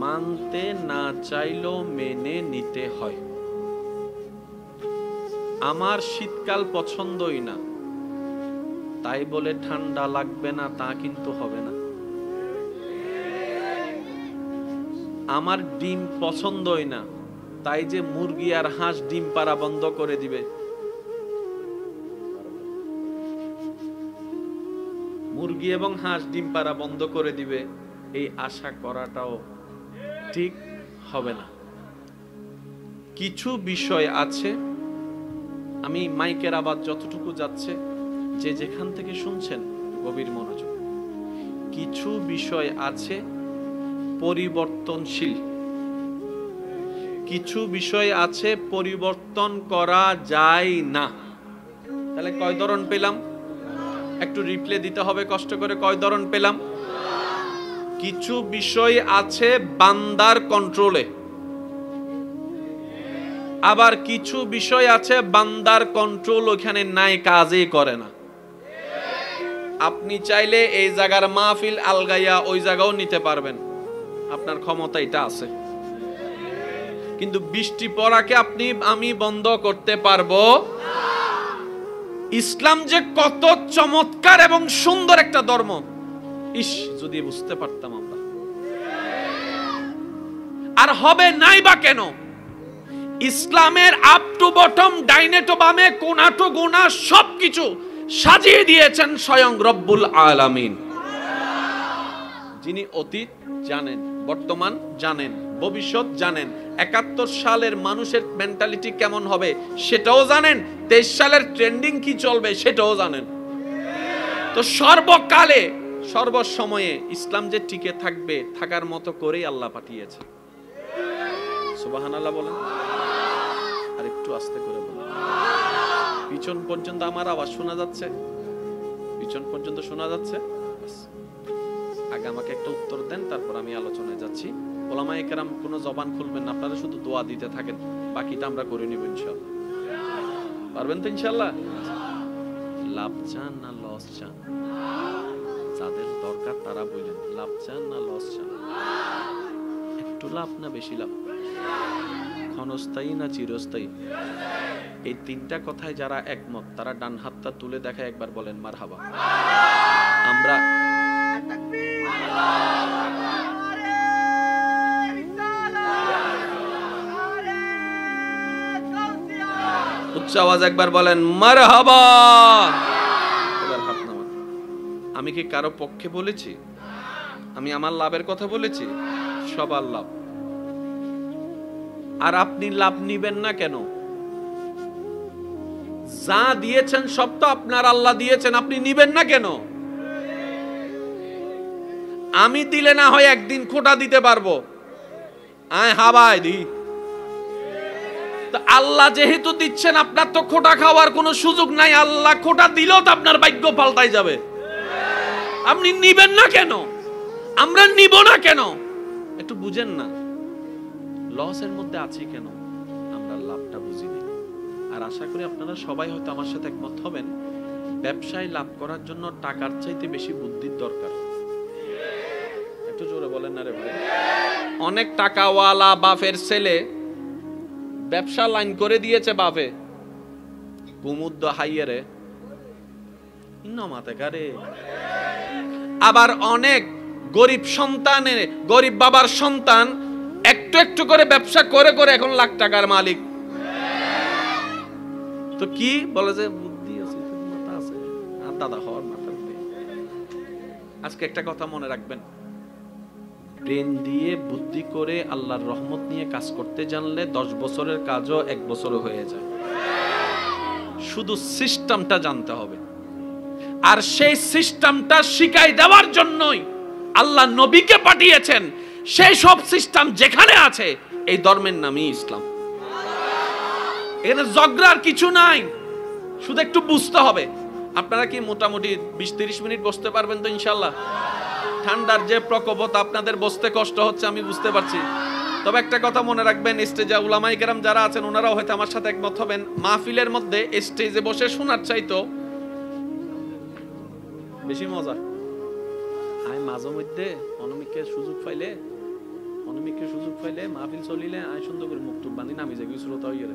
মানতে না চাইলেও মেনে নিতে হয়। আমার শীতকাল পছন্দই না, তাই বলে ঠান্ডা লাগবে না তা কিন্তু হবে না। আমার ডিম পছন্দই না, তাই যে মুরগি আর হাঁস ডিম পাড়া বন্ধ করে দিবে, মুরগি এবং হাঁস ডিম পাড়া বন্ধ করে দিবে, এই আশা করাটাও ঠিক হবে না। কিছু বিষয় আছে, আমি মাইকের আওয়াজ যতটুকু যাচ্ছে, যে যেখান থেকে শুনছেন গভীর মনোযোগ। কিছু বিষয় আছে পরিবর্তনশীল, কিছু বিষয় আছে পরিবর্তন করা যায় না। তাহলে কয় ধরন পেলাম? একটু রিপ্লে দিতে হবে কষ্ট করে। কয় ধরন পেলাম? কিছু বিষয় আছে বান্দার কন্ট্রোলে, আবার কিছু বিষয় আছে বান্দার কন্ট্রোল ওখানে নাই, কাজই করে না। আপনি চাইলে এই জায়গার মাহফিল আলগাইয়া ওই জায়গাও নিতে পারবেন, আপনার ক্ষমতা এটা আছে। কিন্তু বৃষ্টি পড়াকে আপনি আমি বন্ধ করতে পারবো না। ইসলাম যে কত চমৎকার এবং সুন্দর একটা ধর্ম, ইস যদি বুঝতে পারতাম আমরা। আর হবে নাই বা কেন? ইসলামের আপ টু বটম, ডাইনে টু বামে, কোনা টু গোনা সবকিছু সাজিয়ে দিয়েছেন স্বয়ং রব্বুল আলামিন, যিনি অতীত জানেন, বর্তমান জানেন, ভবিষ্যৎ জানেন, ৭১ সালের মানুষের মেন্টালিটি কেমন হবে সেটাও জানেন, ২৩ সালের ট্রেন্ডিং কি চলবে সেটাও জানেন। তো সর্বকালে সর্বসময়ে ইসলাম যে টিকে থাকবে, থাকার মতো করেই আল্লাহ পাঠিয়েছে। সুবহানাল্লাহ বলেন, আর একটু আস্তে করে বলেন। পিছন পর্যন্ত আমার আওয়াজ শোনা যাচ্ছে? পিছন পর্যন্ত শোনা যাচ্ছে? আগে আমাকে একটা উত্তর দেন, তারপর আমি আলোচনায় যাচ্ছি। ওলামায়ে কেরাম কোনো জবান খুলবেন না, আপনারা শুধু দোয়া দিতে থাকেন, বাকিটা আমরা করে নিব ইনশাআল্লাহ। পারবেন তো ইনশাআল্লাহ? লাভ চান না লস চান? যাদের দরকার তারা বলেন, লাভ চান না লস চান? একটু লাভ না বেশি লাভ? ক্ষণস্থায়ী না চিরস্থায়ী? এই তিনটা কথায় যারা একমত তারা ডান হাতটা তুলে দেখায়, একবার বলেন মারহাবা। আমরা উচ্চ আওয়াজ একবার বলেন মারহাবা। এবার হাত নামান। আমি কি কারো পক্ষে বলেছি? আমি আমার লাভের কথা বলেছি? সবার লাভ। আর আপনি লাভ নিবেন না কেন? যা দিয়েছেন সব তো আপনার আল্লাহ দিয়েছেন, আপনি নিবেন না কেন? আমি দিলে না হয় একদিন খোটা দিতে পারবো, আয় হাবায় দি। আল্লাহ যেহেতু দিচ্ছেন, আপনার তো খোটা খাওয়ার কোনো সুযোগ নাই। আল্লাহ খোটা দিলেও তো আপনার ভাগ্য পাল্টাই যাবে। আপনি নিবেন না কেন? আমরা নিব না কেন? একটু বুঝেন না লসের মধ্যে আছি কেন? আমরা লাভটা বুঝিনি। আর আশা করি আপনারা সবাই হয়তো আমার সাথে একমত হবেন, ব্যবসায় লাভ করার জন্য টাকার চাইতে বেশি বুদ্ধির দরকার। একটু জোরে বলেন না রে ভাই। অনেক টাকাওয়ালা বাপের ছেলে ব্যবসা লাইন করে দিয়েছে বাপে, কুমুদ্দ হাইয়ারে ইন্নমাতে গারে। আবার অনেক গরিব সন্তানের, গরিব বাবার সন্তান একটু একটু করে ব্যবসা করে করে এখন লাখ টাকার মালিক। তো কি বলে যে বুদ্ধি আছে, মাথা আছে, আর দাদা হওয়ার মাথা আজকে একটা কথা মনে রাখবেন, ব্রেন দিয়ে বুদ্ধি করে আল্লাহর রহমত নিয়ে কাজ করতে জানলে 10 বছরের কাজও 1 বছরে হয়ে যায়। শুধু সিস্টেমটা জানতে হবে, আর সেই সিস্টেমটা শিখাই দেওয়ার জন্যই আল্লাহ নবীকে পাঠিয়েছেন। সেই সব সিস্টেম যেখানে আছে, এই ধর্মের নামই ইসলাম। এখানে ঝগড়ার কিছু নাই, শুধু একটু বুঝতে হবে। আপনারা কি মোটামুটি 20-30 মিনিট বসতে পারবেন তো ইনশাআল্লাহ? ঠান্ডার যে প্রকোপতা, আপনাদের বসতে কষ্ট হচ্ছে আমি বুঝতে পারছি। তবে একটা কথা মনে রাখবেন, স্টেজে উলামায়ে কেরাম যারা আছেন ওনারাও হয়তো আমার সাথে একমত হবেন, মাহফিলের মধ্যে স্টেজে বসে শোনার চাইতো বেশি মজা। আমি মাঝে মধ্যে অনমিকের সুযোগ পাইলে মাহফিল চলিলে আমি সুন্দর করে মুখটুক বান্ধি নামি যাই শ্রোতা হইয়ে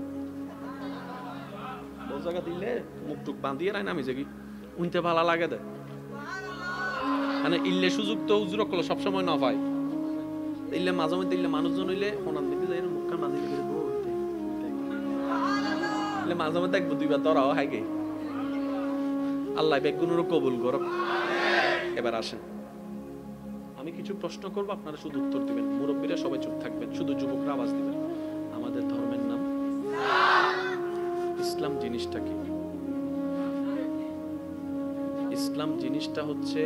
জায়গা দিলে মুখটুক বান্ধিয়ে রায় নামি যাই উনতে ভালো লাগে দেয়। মানে ইল্লে সুযোগ তো হুজুর করলো সবসময় না পায়, ইল্লে মাঝে মধ্যে ইল্লে মানুষজন হইলে ওনার দিকে যাই মুখখান বান্ধি ইল্লে মাঝে মধ্যে দেখবো 2 বার ধরাও হাই গে। আল্লাহ বেগুনেরও কবুল করো। এবার আসেন, আমি কিছু প্রশ্ন করবো, আপনারা শুধু উত্তর দিবেন। মুরব্বীরা সবাই চুপ থাকবেন, শুধু যুবকরা আওয়াজ দিবেন। আমাদের ধর্মের নাম ইসলাম। জিনিসটা কি? ইসলাম জিনিসটা হচ্ছে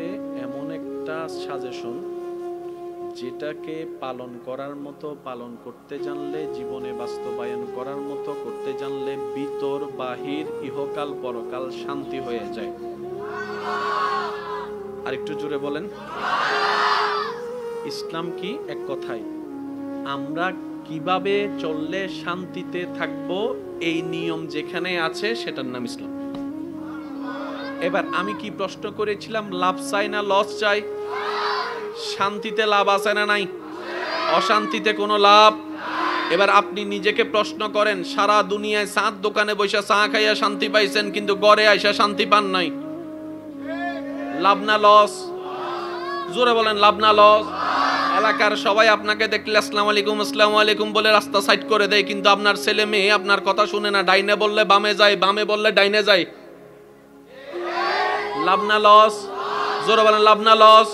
এমন একটা সাজেশন, যেটাকে পালন করার মতো পালন করতে জানলে, জীবনে বাস্তবায়ন করার মতো করতে জানলে ভিতর বাহির ইহকাল পরকাল শান্তি হয়ে যায়। আর একটু জোরে বলেন, ইসলাম কি? এক কথায় আমরা কিভাবে চললে শান্তিতে থাকবো, এই নিয়ম যেখানে আছে সেটার নাম ইসলাম। এবার আমি কি প্রশ্ন করেছিলাম, লাভ চাই না লস চাই? শান্তিতে লাভ আছে না নাই? অশান্তিতে কোনো লাভ? এবার আপনি নিজেকে প্রশ্ন করেন, সারা দুনিয়ায় চাঁদ দোকানে বসে চা খাইয়া শান্তি পাইছেন, কিন্তু ঘরে আইসা শান্তি পান নাই। লাভ না লস? জোরে বলেন, লাভ না লস? এলাকার সবাই আপনাকে দেখলে আসসালামু আলাইকুম বলে রাস্তা সাইড করে দেয়, কিন্তু আপনার ছেলে মেয়ে আপনার কথা শুনে না। ডাইনে বললে বামে যায়, বামে বললে ডাইনে যায়। লাভ না লস? জোরে বলেন, লাভ না লস?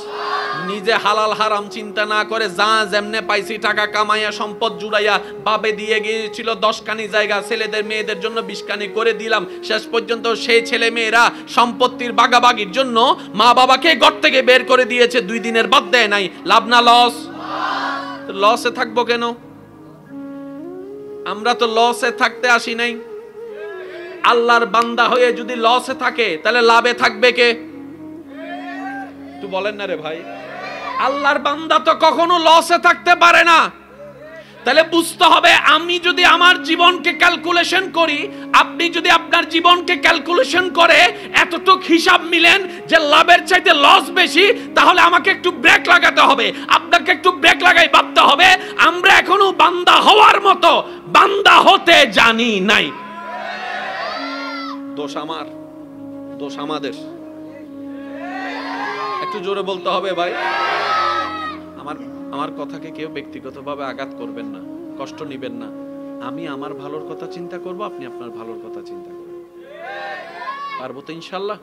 নিজে হালাল হারাম চিন্তা না করে যা যেমনে পাইছি টাকা কামাইয়া সম্পদ জুড়াইয়া বাপে দিয়ে গিয়েছিল 10 কানি জায়গা, ছেলেদের মেয়েদের জন্য 20 কানি করে দিলাম। শেষ পর্যন্ত সেই ছেলে মেয়েরা সম্পত্তির বাগাবাগির জন্য মা বাবাকে ঘর থেকে বের করে দিয়েছে, 2 দিনের বাদ দেয় নাই। লাভ না লস? লসে থাকবো কেন? আমরা তো লসে থাকতে আসি নাই। আল্লাহর বান্দা হয়ে যদি লসে থাকে, তাহলে লাভে থাকবে কে? একটু বলেন না রে ভাই। আল্লাহর বান্দা তো কখনো লসে থাকতে পারে না। তাহলে বুঝতে হবে, আমি যদি আমার জীবনকে ক্যালকুলেশন করি, আপনি যদি আপনার জীবনকে ক্যালকুলেশন করে এতটুক হিসাব মিলেন যে লাভের চাইতে লস বেশি, তাহলে আমাকে একটু ব্রেক লাগাতে হবে, আপনাকে একটু ব্রেক লাগাই ভাবতে হবে, আমরা এখনো বান্দা হওয়ার মতো বান্দা হতে জানি নাই। দোষ আমার, দোষ আমাদের। একটু জোরে বলতে হবে ভাই। আমার কথাকে কেউ ব্যক্তিগতভাবে আঘাত করবেন না, কষ্ট নিবেন না। আমি আমার ভালোর কথা চিন্তা করব, আপনি আপনার ভালোর কথা চিন্তা করবেন। পারবো তো ইনশাআল্লাহ?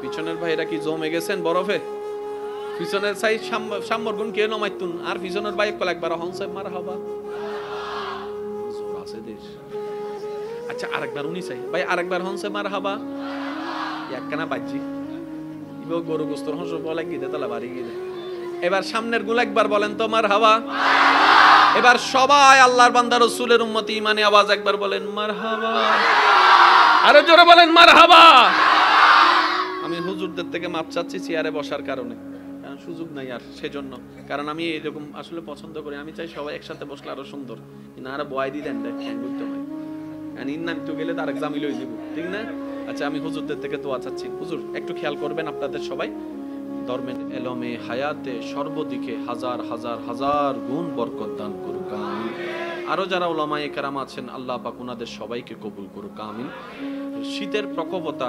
পিছনের ভাইরা কি জমে গেছেন বরফে? পিছনের সাই সাম্মর গুণ কে নমাইতুন, আর পিছনের ভাই একবার হংসে মারহাবা জোর আছে দেশ। আচ্ছা আরেকবার উনি চাই ভাই, আরেকবার হংসে মারহাবা। একখানা বাজি ইবো গরু গোস্তর হংস বলে গিয়ে তালা বাড়ি গিয়ে। এবার সামনের গুলো একবার বলেন তো মারহাবা। এবার সবাই আল্লাহর বান্দা রাসূলের উম্মতি ইমানে আওয়াজ একবার বলেন মারহাবা। আরো জোরে বলেন মারহাবা। আমি হুজুরদের থেকে মাপ চাচ্ছি চেয়ারে বসার কারণে, কারণ সুযোগ নাই আর, সেজন্য। কারণ আমি এরকম আসলে পছন্দ করি, আমি চাই সবাই একসাথে বসলে আরো সুন্দর। কিন্তু আরো বয় দিয়ে দেন বুঝতে হয়, কারণ ইন্নাম তো গেলে তার এক্সামিল হয়ে যাব, ঠিক না? আচ্ছা আমি হুজুরদের থেকে দোয়া চাচ্ছি, হুজুর একটু খেয়াল করবেন আপনাদের সবাই। ধর্মের এলমে হায়াতে সর্বদিকে হাজার হাজার হাজার গুণ বরকত দান করুক, আমিন। আরো যারা উলামায়ে কেরাম আছেন, আল্লাহ পাক ওনাদের সবাইকে কবুল করুক, আমিন। শীতের প্রকোপতা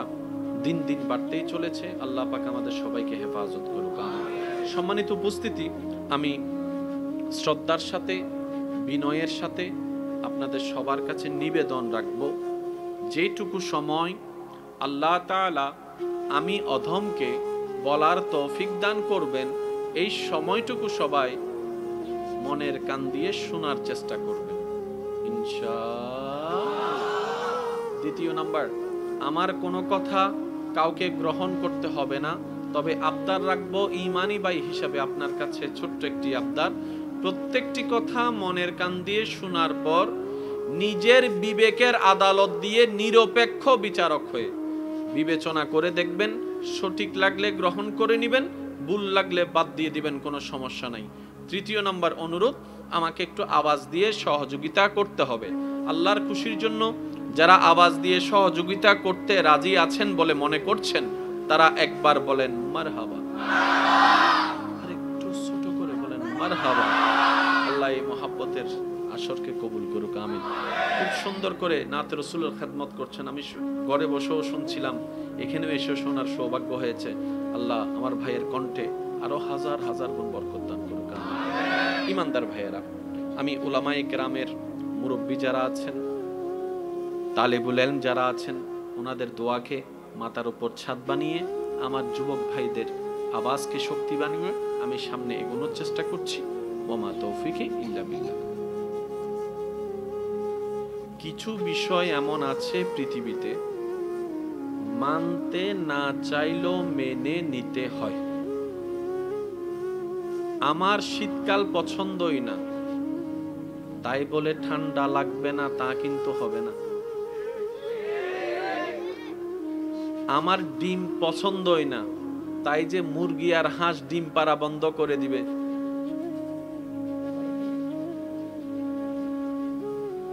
দিন দিন বাড়তেই চলেছে, আল্লাহ পাক আমাদের সবাইকে হেফাজত করুক, আমিন। সম্মানিত উপস্থিতি, আমি শ্রদ্ধার সাথে বিনয়ের সাথে আপনাদের সবার কাছে নিবেদন রাখব, যেটুকু সময় আল্লাহ তাআলা আমি অধমকে বলার তৌফিক দান করবেন। এই সময়টুকু সবাই মনের কান দিয়ে শোনার চেষ্টা করবেন ইনশাআল্লাহ। দ্বিতীয় নাম্বার, আমার কোনো কথা কাউকে গ্রহণ করতে হবে না, তবে আবদার রাখবো ঈমানি ভাই হিসাবে আপনার কাছে ছোট্ট একটি আবদার। প্রত্যেকটি কথা মনের কান দিয়ে শোনার পর নিজের বিবেকের আদালত দিয়ে নিরপেক্ষ বিচারক হয়ে বিবেচনা করে দেখবেন, সঠিক লাগলে গ্রহণ করে নেবেন, ভুল লাগলে বাদ দিয়ে দিবেন, কোনো সমস্যা নাই। তৃতীয় নাম্বার অনুরোধ, আমাকে একটু আওয়াজ দিয়ে সহযোগিতা করতে হবে। আল্লাহর খুশির জন্য যারা আওয়াজ দিয়ে সহযোগিতা করতে রাজি আছেন বলে মনে করছেন, তারা একবার বলেন মারহাবা। আর একটু ছোট করে বলেন মারহাবা। আল্লাহ এই মহাব্বতের আসরকে কবুল করুক, আমিন। খুব সুন্দর করে নাতে রাসূলের খেদমত করছেন, আমি ঘরে বসেও শুনছিলাম, এখানেও এসে শোনার সৌভাগ্য হয়েছে। আল্লাহ আমার ভাইয়ের কণ্ঠে আরো হাজার হাজার গুণ বরকত দান করুক, আমিন। ইমানদার ভাইয়েরা, আমি উলামায়ে কেরামের মুরব্বী যারা আছেন, তালেবুল ইলম যারা আছেন, ওনাদের দোয়াকে মাথার উপর ছাদ বানিয়ে আমার যুবক ভাইদের আওয়াজকে শক্তি বানিয়ে আমি সামনে এগোনোর চেষ্টা করছি। ওমা তৌফিকি ইল্লা বিল্লাহ। কিছু বিষয় এমন আছে পৃথিবীতে মানতে না চাইলেও মেনে নিতে হয়। আমার শীতকাল পছন্দই না, তাই বলে ঠান্ডা লাগবে না তা কিন্তু হবে না। আমার ডিম পছন্দই না, তাই যে মুরগি আর হাঁস ডিম পাড়া বন্ধ করে দিবে,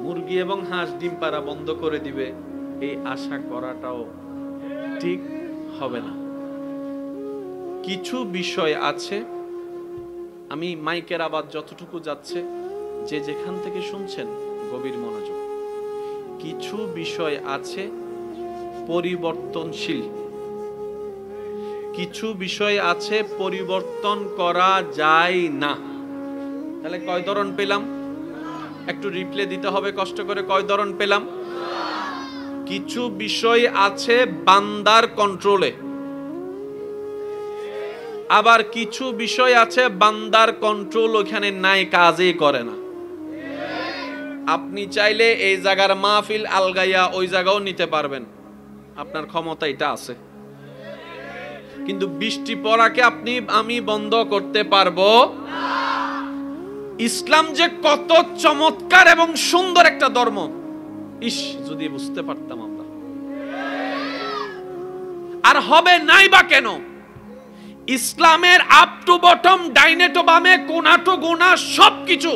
মুরগি এবং হাঁস ডিম পাড়া বন্ধ করে দিবে, এই আশা করাটাও ঠিক হবে না। কিছু বিষয় আছে, আমি মাইকের আওয়াজ যতটুকু যাচ্ছে, যে যেখান থেকে শুনছেন গভীর মনোযোগ। কিছু বিষয় আছে পরিবর্তনশীল, কিছু বিষয় আছে পরিবর্তন করা যায় না। তাহলে কয় ধরন পেলাম? একটু রিপ্লে দিতে হবে কষ্ট করে। কয় ধরন পেলাম? কিছু বিষয় আছে বান্দার কন্ট্রোলে, আবার কিছু বিষয় আছে বান্দার কন্ট্রোল ওখানে নাই, কাজই করে না। আপনি চাইলে এই জায়গার মাহফিল আলগাইয়া ওই জায়গাও নিতে পারবেন, আপনার ক্ষমতা এটা আছে। কিন্তু বৃষ্টি পড়াকে আপনি আমি বন্ধ করতে পারবো না। ইসলাম যে কত চমৎকার এবং সুন্দর একটা ধর্ম, ইস যদি বুঝতে পারতাম আমরা। আর হবে নাই বা কেন? ইসলামের আপ টু বটম, ডাইনে টু বামে, কোনা টু গোনা সবকিছু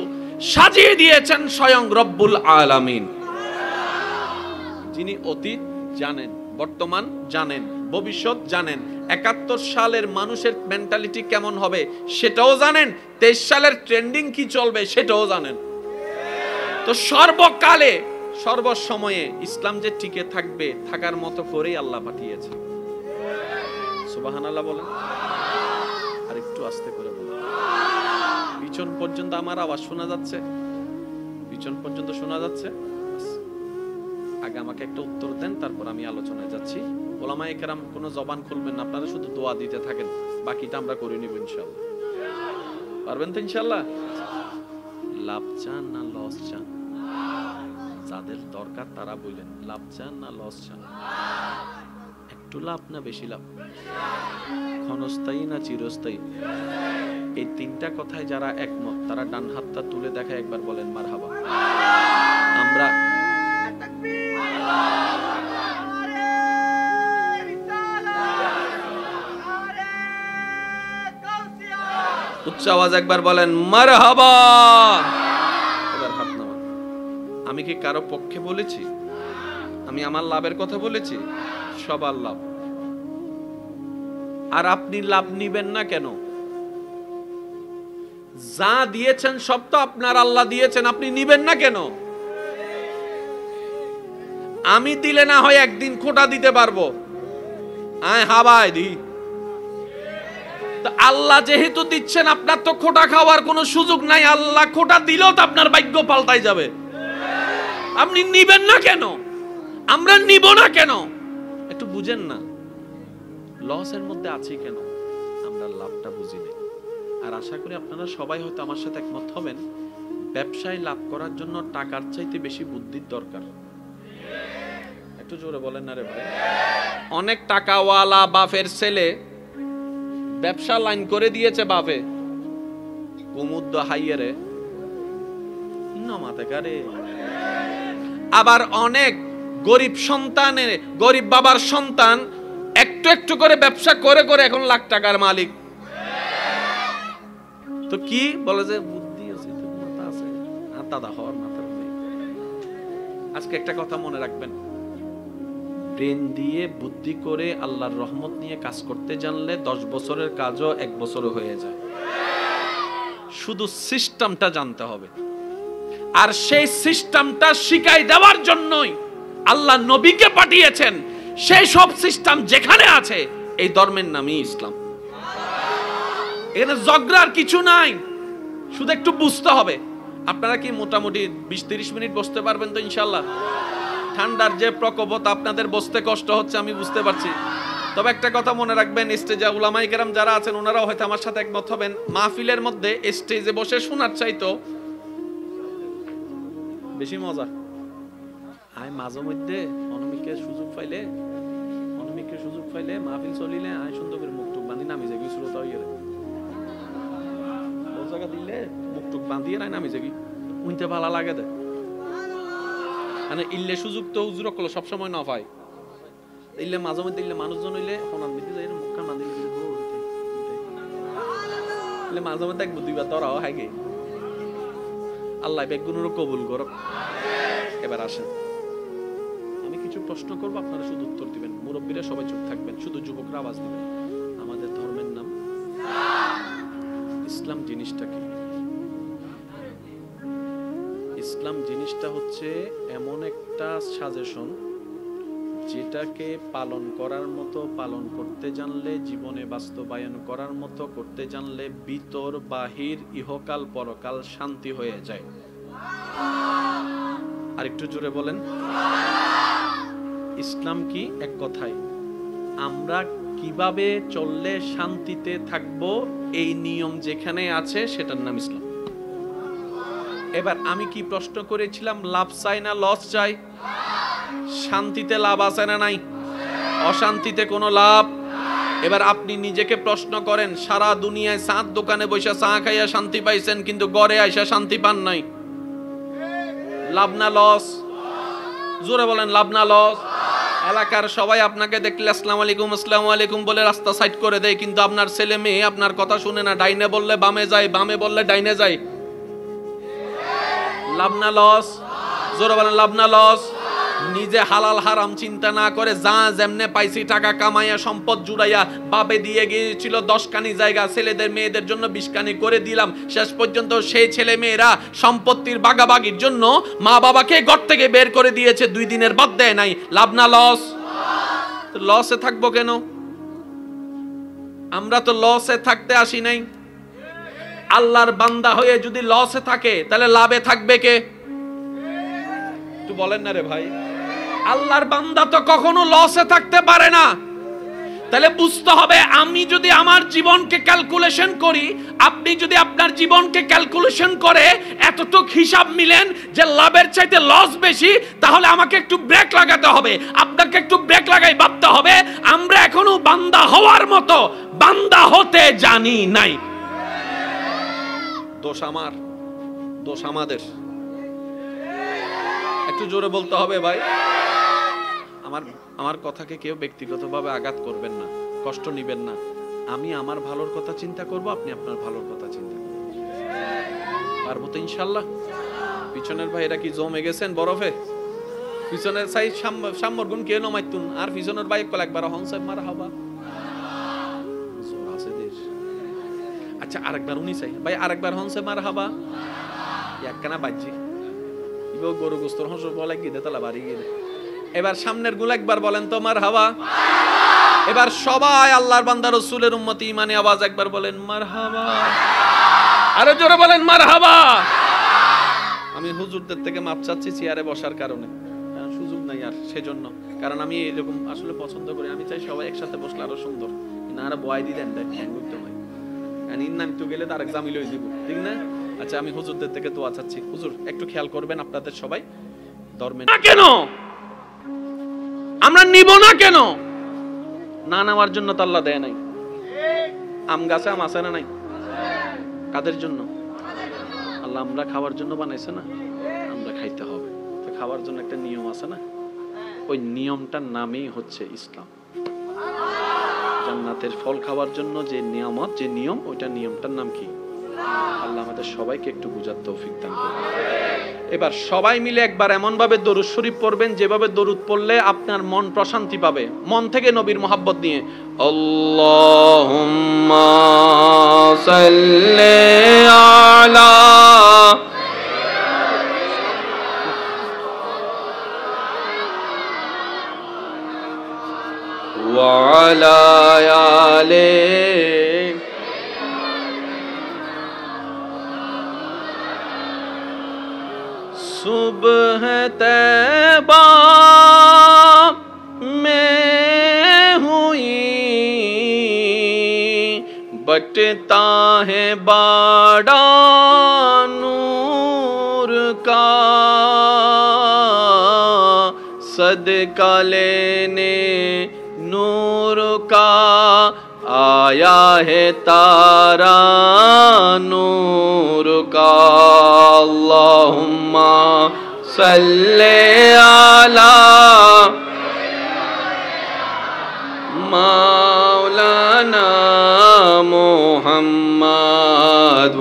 সাজিয়ে দিয়েছেন স্বয়ং রব্বুল আলামিন, যিনি অতীত জানেন, বর্তমান জানেন, ভবিষ্যৎ জানেন, ৭১ সালের মানুষের মেন্টালিটি কেমন হবে সেটাও জানেন, ২৩ সালের ট্রেন্ডিং কি চলবে সেটাও জানেন। তো সর্বকালে সর্বসময়ে ইসলাম যে টিকে থাকবে, থাকার মতো করেই আল্লাহ পাঠিয়েছে। সুবহানাল্লাহ বলেন, আর একটু আস্তে করে বলেন। পিছন পর্যন্ত আমার আওয়াজ শোনা যাচ্ছে? পিছন পর্যন্ত শোনা যাচ্ছে? আগে আমাকে একটা উত্তর দেন, তারপর আমি আলোচনায় যাচ্ছি। ওলামায়ে কেরাম কোনো জবান খুলবেন না, আপনারা শুধু দোয়া দিতে থাকেন, বাকিটা আমরা করে নিব ইনশাআল্লাহ। পারবেন তো ইনশাআল্লাহ? লাভ চান না লস চান? যাদের দরকার তারা বলেন, লাভ চান না লস চান? একটু লাভ না বেশি লাভ? ক্ষণস্থায়ী না চিরস্থায়ী? এই তিনটা কথায় যারা একমত তারা ডান হাতটা তুলে দেখায়, একবার বলেন মারহাবা। আমরা উচ্চ আওয়াজ একবার বলেন মারহাবা। এবার হাত নামান। আমি কি কারো পক্ষে বলেছি? আমি আমার লাভের কথা বলেছি? সবার লাভ। আর আপনি লাভ নিবেন না কেন? যা দিয়েছেন সব তো আপনার আল্লাহ দিয়েছেন, আপনি নিবেন না কেন? আমি দিলে না হয় একদিন খোটা দিতে পারবো, আয় হাবায় দি। আল্লাহ যেহেতু দিচ্ছেন, আপনার তো খোটা খাওয়ার কোনো সুযোগ নাই। আল্লাহ খোটা দিলেও তো আপনার ভাগ্য পাল্টাই যাবে। আপনি নিবেন না কেন? আমরা নিব না কেন? একটু বুঝেন না, লসের মধ্যে আছি কেন? আর আশা করি আপনারা সবাই হয়তো আমার সাথে একমত হবেন, ব্যবসায় লাভ করার জন্য টাকার চাইতে বেশি বুদ্ধির দরকার। একটু জোরে বলেন না রে ভাই। অনেক টাকাওয়ালা বাপের ছেলে ব্যবসা লাইন করে দিয়েছে বাপে, কুমুদ্দ হাইয়ারে নমাতে গারে। আবার অনেক গরিব সন্তানের, গরিব বাবার সন্তান একটু একটু করে ব্যবসা করে করে এখন লাখ টাকার মালিক। তো কি বলে যে বুদ্ধি আছে, মাথা আছে, দাদা হওয়ার মাথা নেই। আজকে একটা কথা মনে রাখবেন, ব্রেন দিয়ে বুদ্ধি করে আল্লাহর রহমত নিয়ে কাজ করতে জানলে 10 বছরের কাজও 1 বছরে হয়ে যায়। শুধু সিস্টেমটা জানতে হবে, আর সেই সিস্টেমটা শিখাই দেওয়ার জন্যই আল্লাহ নবীকে পাঠিয়েছেন। সেই সব সিস্টেম যেখানে আছে, এই ধর্মের নামই ইসলাম। এখানে ঝগড়ার কিছু নাই, শুধু একটু বুঝতে হবে। আপনারা কি মোটামুটি 20-30 মিনিট বসতে পারবেন তো ইনশাআল্লাহ? ঠান্ডার যে প্রকোপতা, আপনাদের বসতে কষ্ট হচ্ছে আমি বুঝতে পারছি। তবে একটা কথা মনে রাখবেন, স্টেজে উলামায়ে কেরাম যারা আছেন ওনারাও হয়তো আমার সাথে একমত হবেন, মাহফিলের মধ্যে স্টেজে বসে শোনার চাইতো বেশি মজা আয় মাঝে মধ্যে অনমিকের সুযোগ পাইলে মাহফিল চলিলে আয় সুন্দর করে মুখটুক বাঁধি নামি যাবি শ্রোতা হইয়ে ও জায়গা দিলে মুখটুক বাঁধিয়ে নাই নামি যাবি, উনতে ভালো লাগে দে। মানে ইল্লে সুযোগ তো হুজুর কল সবসময় না পায়, ইল্লে মাঝে মধ্যে ইল্লে মানুষজন হইলে ফোনার মধ্যে যাই মুখখান বাঁধি ইল্লে মাঝে মধ্যে এক বুদ্ধিবার ধরাও হাইগে। আল্লাহ বেগুনেরও কবুল করো। এবার আসেন, আমি কিছু প্রশ্ন করবো, আপনারা শুধু উত্তর দিবেন। মুরব্বীরা সবাই চুপ থাকবেন, শুধু যুবকরা আওয়াজ দিবেন। আমাদের ধর্মের নাম ইসলাম। জিনিসটা কি? ইসলাম জিনিসটা হচ্ছে এমন একটা সাজেশন, যেটাকে পালন করার মতো পালন করতে জানলে, জীবনে বাস্তবায়ন করার মতো করতে জানলে ভিতর বাহির ইহকাল পরকাল শান্তি হয়ে যায়। আর একটু জোরে বলেন, ইসলাম কি? এক কথায় আমরা কিভাবে চললে শান্তিতে থাকবো, এই নিয়ম যেখানে আছে সেটার নাম ইসলাম। এবার আমি কি প্রশ্ন করেছিলাম, লাভ চাই না লস চাই? শান্তিতে লাভ আছে না নাই? অশান্তিতে কোনো লাভ? এবার আপনি নিজেকে প্রশ্ন করেন, সারা দুনিয়ায় চাঁদ দোকানে বসে চা খাইয়া শান্তি পাইছেন, কিন্তু ঘরে আইসা শান্তি পান নাই। লাভ না লস? জোরে বলেন, লাভ না লস? এলাকার সবাই আপনাকে দেখলে আসসালামু আলাইকুম বলে রাস্তা সাইড করে দেয়, কিন্তু আপনার ছেলে মেয়ে আপনার কথা শুনে না। ডাইনে বললে বামে যায়, বামে বললে ডাইনে যায়। লাভ না লস? জোরে বলেন, লাভ না লস? নিজে হালাল হারাম চিন্তা না করে যা যেমনে পাইছি টাকা কামাইয়া সম্পদ জুড়াইয়া বাপে দিয়ে গিয়েছিল 10 কানি জায়গা, ছেলেদের মেয়েদের জন্য 20 কানি করে দিলাম। শেষ পর্যন্ত সেই ছেলে মেয়েরা সম্পত্তির বাগাবাগির জন্য মা বাবাকে ঘর থেকে বের করে দিয়েছে, 2 দিনের বাদ দেয় নাই। লাভ না লস? লসে থাকবো কেন? আমরা তো লসে থাকতে আসি নাই। আল্লাহর বান্দা হয়ে যদি লসে থাকে, তাহলে লাভে থাকবে কে? একটু বলেন না রে ভাই। আল্লাহর বান্দা তো কখনো লসে থাকতে পারে না। তাহলে বুঝতে হবে, আমি যদি আমার জীবনকে ক্যালকুলেশন করি, আপনি যদি আপনার জীবনকে ক্যালকুলেশন করে এতটুক হিসাব মিলেন যে লাভের চাইতে লস বেশি, তাহলে আমাকে একটু ব্রেক লাগাতে হবে, আপনাকে একটু ব্রেক লাগাই ভাবতে হবে, আমরা এখনো বান্দা হওয়ার মতো বান্দা হতে জানি নাই। দোষ আমার, দোষ আমাদের। একটু জোরে বলতে হবে ভাই। আমার কথাকে কেউ ব্যক্তিগতভাবে আঘাত করবেন না, কষ্ট নিবেন না। আমি আমার ভালোর কথা চিন্তা করব, আপনি আপনার ভালোর কথা চিন্তা করবেন। পারবো তো ইনশাআল্লাহ? পিছনের ভাইরা কি জমে গেছেন বরফে? পিছনের সাই সাম্মর গুণ কে নমাইতুন, আর পিছনের ভাই কল একবার হনসাই মারহাবা। জোর আছে দেশ। আচ্ছা আরেকবার উনি চাই ভাই, আরেকবার হনসাই মারহাবা। একখানা বাজি ইবো গরু গোস্তর হংস বলে গিয়ে তালা বাড়ি গিয়ে। এবার সামনের গুলো একবার বলেন তো মারহাবা। এবার সবাই আল্লাহর বান্দা রাসূলের উম্মতি ইমানে আওয়াজ একবার বলেন মারহাবা। আরো জোরে বলেন মারহাবা। আমি হুজুরদের থেকে মাপ চাচ্ছি চেয়ারে বসার কারণে, কারণ সুযোগ নাই আর সেজন্য। কারণ আমি এরকম আসলে পছন্দ করি, আমি চাই সবাই একসাথে বসলে আরো সুন্দর, না আর বয় দি দেন দেন। ইন নাম তো গেলে তার এক্সাম লই দিব, ঠিক না? আচ্ছা, আমি হুজুরদের থেকে দোয়া চাচ্ছি। হুজুর একটু খেয়াল করবেন, আপনাদের সবাই ধর্মে না কেন আমরা নিব না কেন? না নেওয়ার জন্য তো আল্লাহ দেয় নাই। আম গাছে আম আছে না নাই? কাদের জন্য? আল্লাহ আমরা খাওয়ার জন্য বানাইছে না? আমরা খাইতে হবে। তো খাওয়ার জন্য একটা নিয়ম আছে না? ওই নিয়মটার নামই হচ্ছে ইসলাম। জান্নাতের ফল খাওয়ার জন্য যে নিয়ামত, যে নিয়ম, ওইটা নিয়মটার নাম কি? আল্লাহ আমাদের সবাইকে একটু বুঝার তৌফিক দান করুন। এবার সবাই মিলে একবার এমন ভাবে দরুদ শরীফ পড়বেন যেভাবে দরুদ পড়লে আপনার মন প্রশান্তি পাবে, মন থেকে নবীর মোহাব্বত নিয়ে। আল্লাহুম্মা সাল্লি আলা ওয়া আলা আলি सुबह तैबा में हुई बटता है बाड़ा नूर का, सदका लेने नूर का आया है तारा नूर का। अल्लाहुम्मा सल्ले अला मौलाना मुहम्मद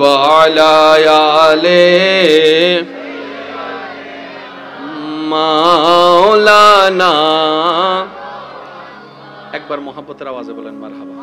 व अला आले मौलाना। একবার মোহাব্বতের আওয়াজে বলেন মারহাবা।